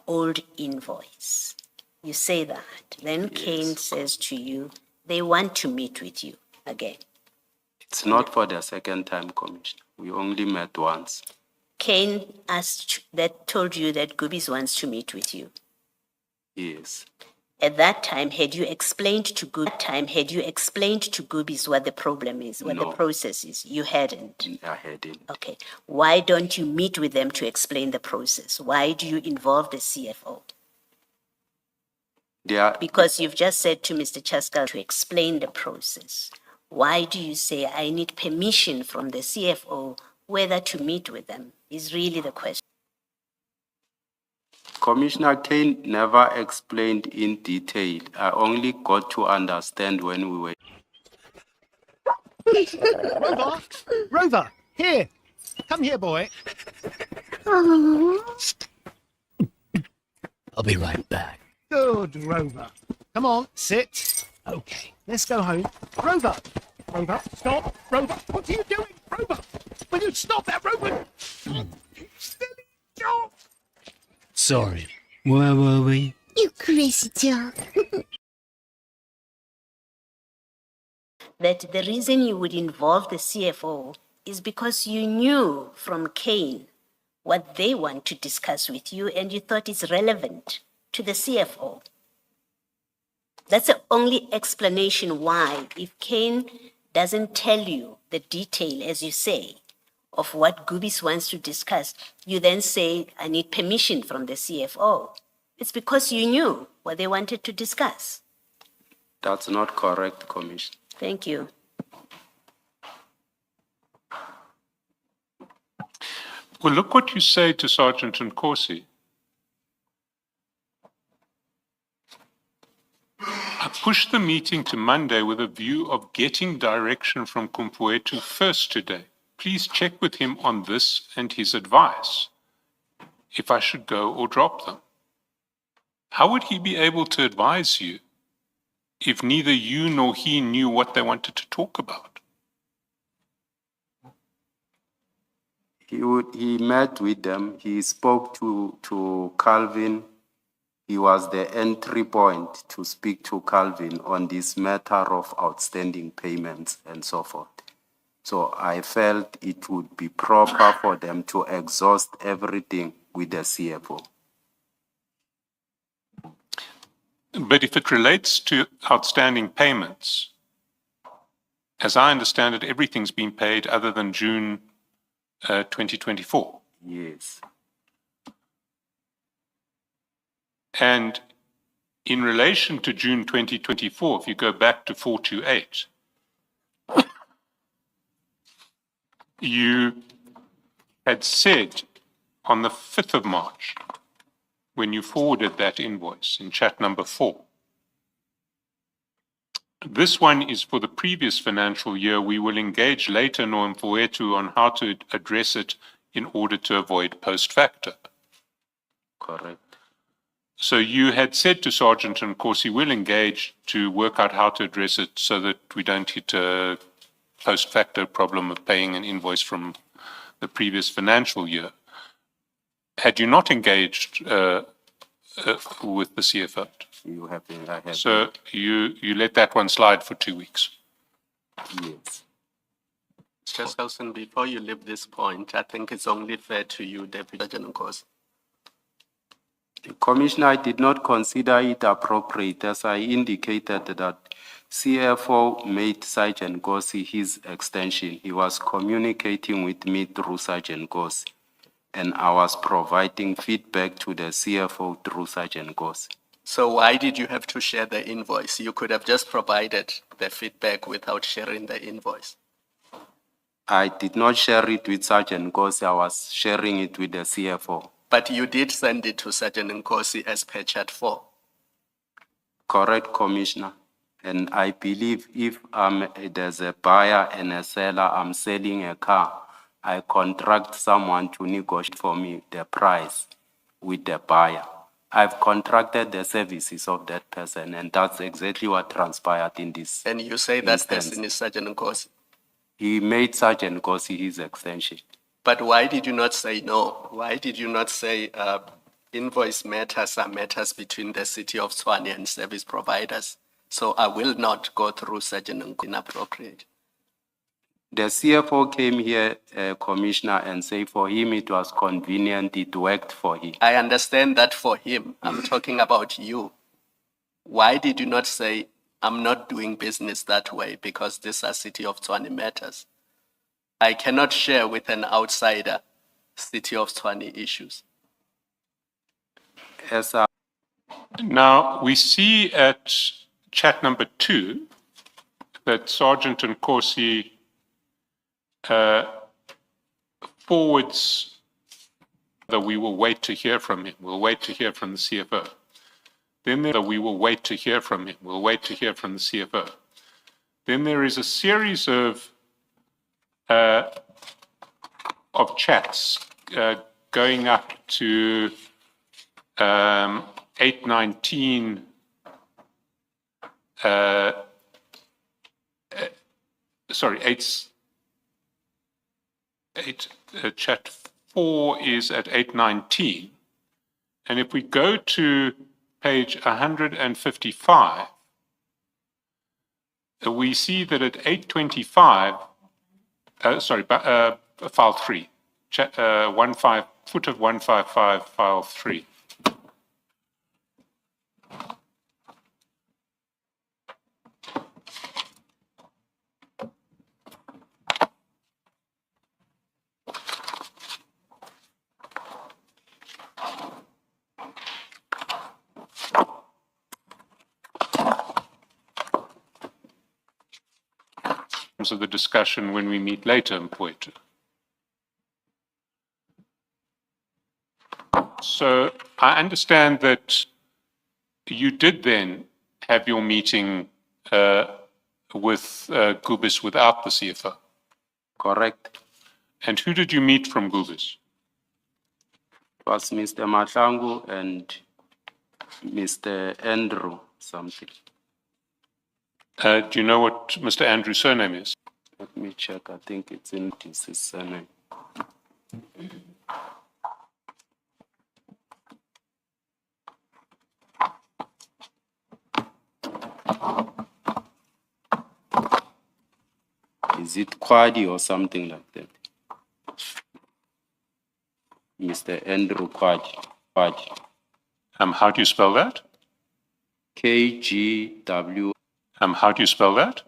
old invoice. You say that. Then yes. Kane says to you, they want to meet with you again. It's not for the second time, Commissioner. We only met once. Kane told you that Gubis wants to meet with you. Yes. At that time, had you explained to Gubis what the problem is, what the process is? You hadn't. I hadn't. Okay. Why don't you meet with them to explain the process? Why do you involve the CFO? Because you've just said to Mr. Chaskal to explain the process. Why do you say I need permission from the CFO whether to meet with them is really the question. Commissioner Kane never explained in detail. I only got to understand when we were... Rover, here. Come here, boy. I'll be right back. Good, Rover. Come on, sit. Okay, let's go home. Rover, stop. Rover, what are you doing? Rover, will you stop that, Rover? You silly dog. Sorry, where were we? You crazy dog. That the reason you would involve the CFO is because you knew from Kane what they want to discuss with you and you thought it's relevant to the CFO. That's the only explanation why, if Kane doesn't tell you the detail, as you say, of what Gubis wants to discuss, you then say, I need permission from the CFO. It's because you knew what they wanted to discuss. That's not correct, Commissioner. Thank you. Well, look what you say to Sergeant Nkosi. I pushed the meeting to Monday with a view of getting direction from Kumpuetu first today. Please check with him on this and his advice, if I should go or drop them. How would he be able to advise you if neither you nor he knew what they wanted to talk about? He met with them. He spoke to Calvin. He was the entry point to speak to Calvin on this matter of outstanding payments and so forth. So I felt it would be proper for them to exhaust everything with the CFO. But if it relates to outstanding payments, as I understand it, everything's been paid other than June 2024. Yes. And in relation to June 2024, if you go back to 428, you had said on the 5th of March, when you forwarded that invoice in chat number 4, this one is for the previous financial year. We will engage later Nomfuetu on how to address it in order to avoid post facto. Correct. So you had said to Sergeant Nkosi, we'll engage to work out how to address it so that we don't hit a post facto problem of paying an invoice from the previous financial year. Had you not engaged with the CFO? You have, I have. So you let that one slide for 2 weeks. Yes. Mr. Selson, before you leave this point, I think it's only fair to you, Deputy Sergeant Nkosi. Commissioner, I did not consider it appropriate as I indicated that CFO made Sergeant Nkosi his extension. He was communicating with me through Sergeant Nkosi, and I was providing feedback to the CFO through Sergeant Nkosi. So why did you have to share the invoice? You could have just provided the feedback without sharing the invoice. I did not share it with Sergeant Nkosi, I was sharing it with the CFO. But you did send it to Sergeant Nkosi as per chat 4. Correct, Commissioner. And I believe if there's a buyer and a seller, I'm selling a car, I contract someone to negotiate for me the price with the buyer. I've contracted the services of that person, and that's exactly what transpired in this. And you say that instance. person is Sergeant Nkosi. He made Sergeant Nkosi his extension. But why did you not say no? Why did you not say invoice matters are matters between the city of Tshwane and service providers? So I will not go through Sergeant Nkosi inappropriate. The CFO came here, Commissioner, and say for him it was convenient, it worked for him. I understand that for him. I'm talking about you. Why did you not say, I'm not doing business that way because these are city of Tshwane matters? I cannot share with an outsider city of Tshwane issues. Yes, Now, we see at chat number 2 that Sergeant Nkosi forwards that we will wait to hear from him. We'll wait to hear from the CFO. Then we will wait to hear from him. We'll wait to hear from the CFO. Then there is a series of chats going up to 8:19. Chat 4 is at 8:19. And if we go to page 155, we see that at 8:25, file 3, footer 155, file 3. Of the discussion when we meet later in Mpoetu. So I understand that you did then have your meeting with Gubis without the CFO. correct. And who did you meet from Gubis? It was Mr. Madlanga and Mr. Andrew something. Do you know what Mr. Andrew's surname is? Let me check, I think it's in his surname. Is it Kwadi or something like that? Mr. Andrew Kwadi. How do you spell that? KGW. How do you spell that?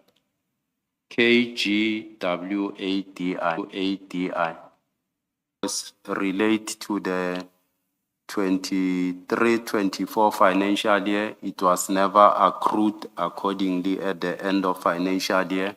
KGWADI. Relate to the 23-24 financial year. It was never accrued accordingly at the end of financial year.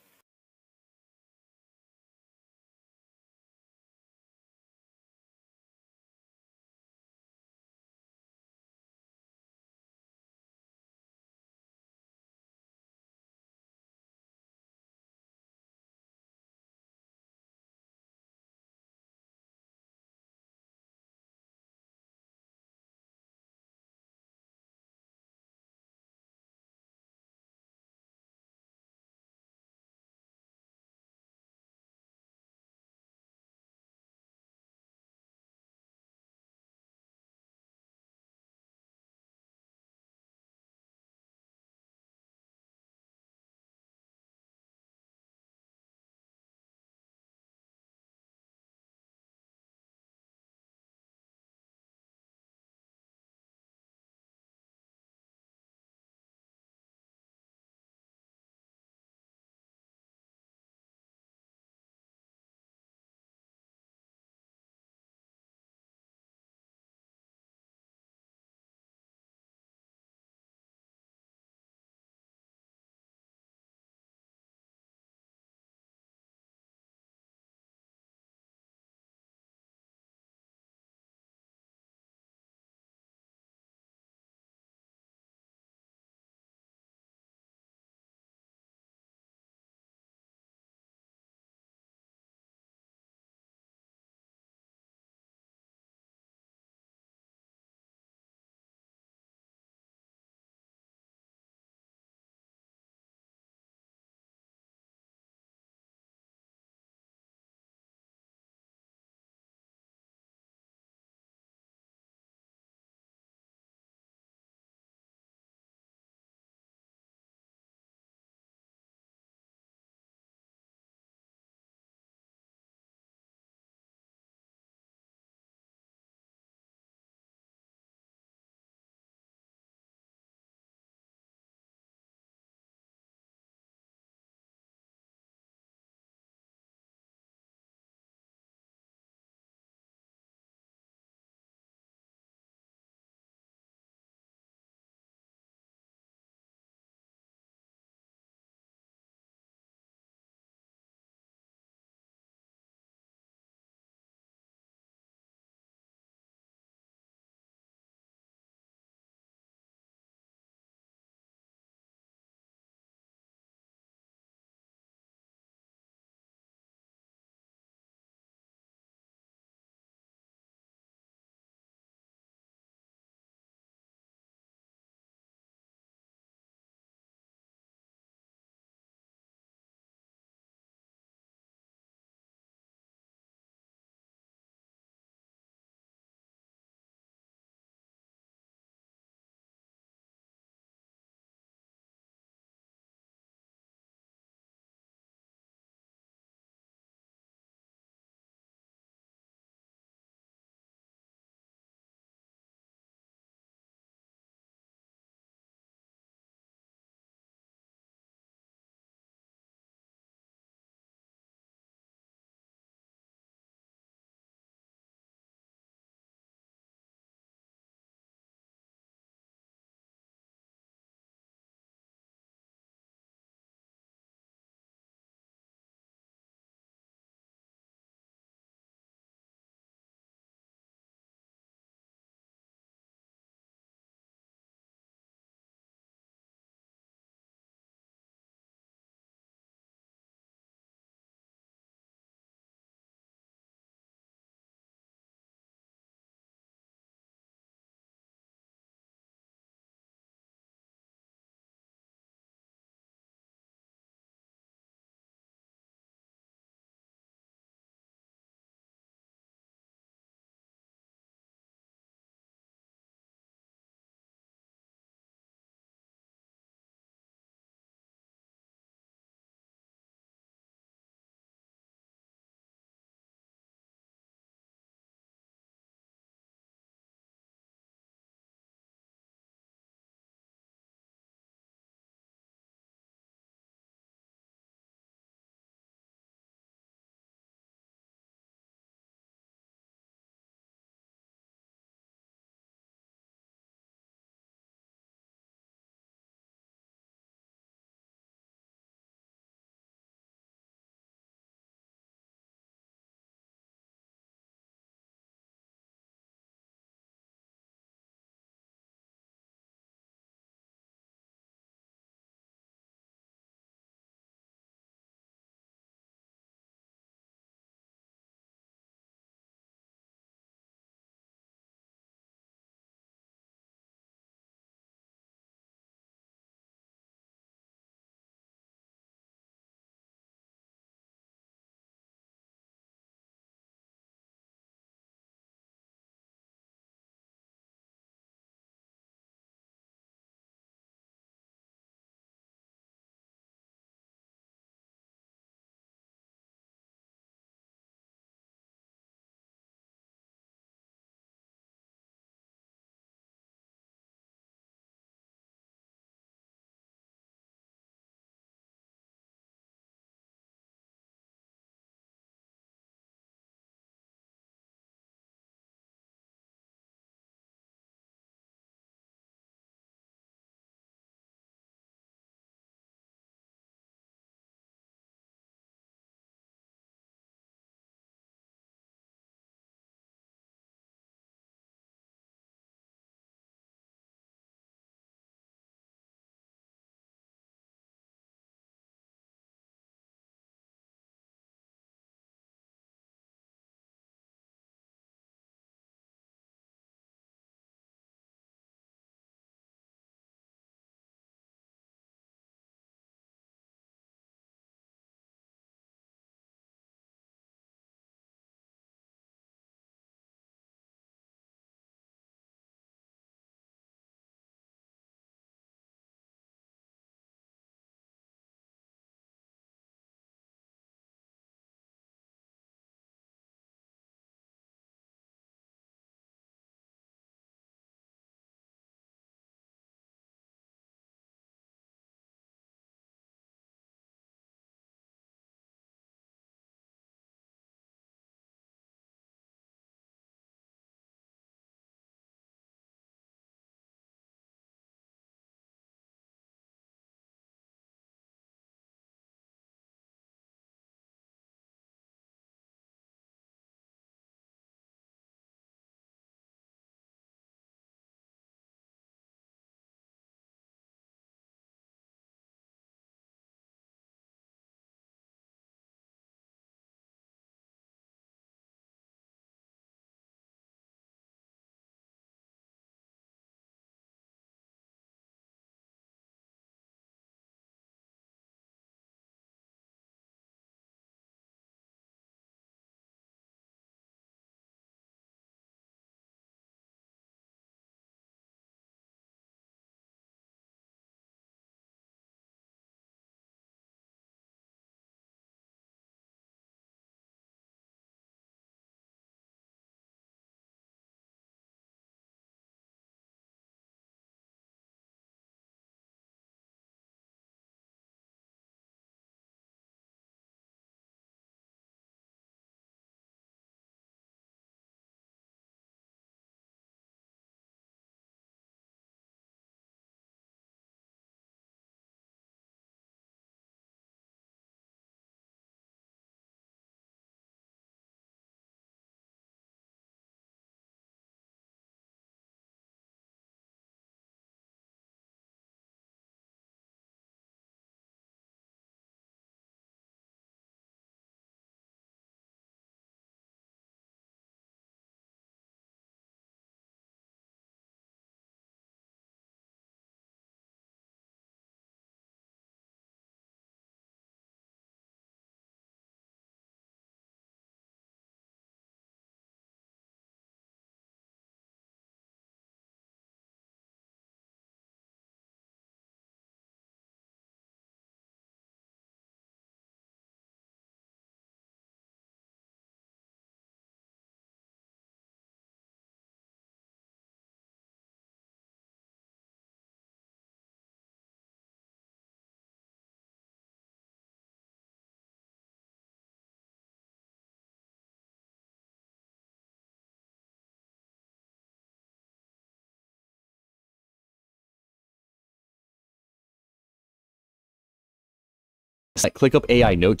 ClickUp AI Note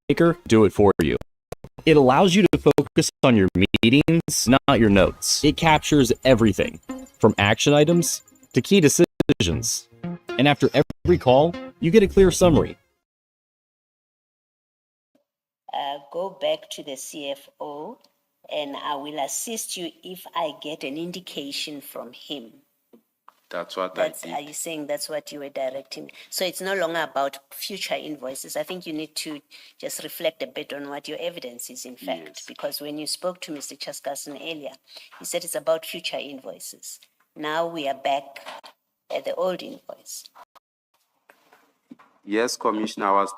Taker do it for you. It allows you to focus on your meetings, not your notes. It captures everything, from action items to key decisions. And after every call, you get a clear summary. Go back to the CFO and I will assist you if I get an indication from him. That's what I That's, did. are you saying that's what you were directing? So it's no longer about future invoices. I think you need to just reflect a bit on what your evidence is, in fact, Yes. because when you spoke to Mr. Chaskasan earlier, he said it's about future invoices. Now we are back at the old invoice. Yes, Commissioner, I was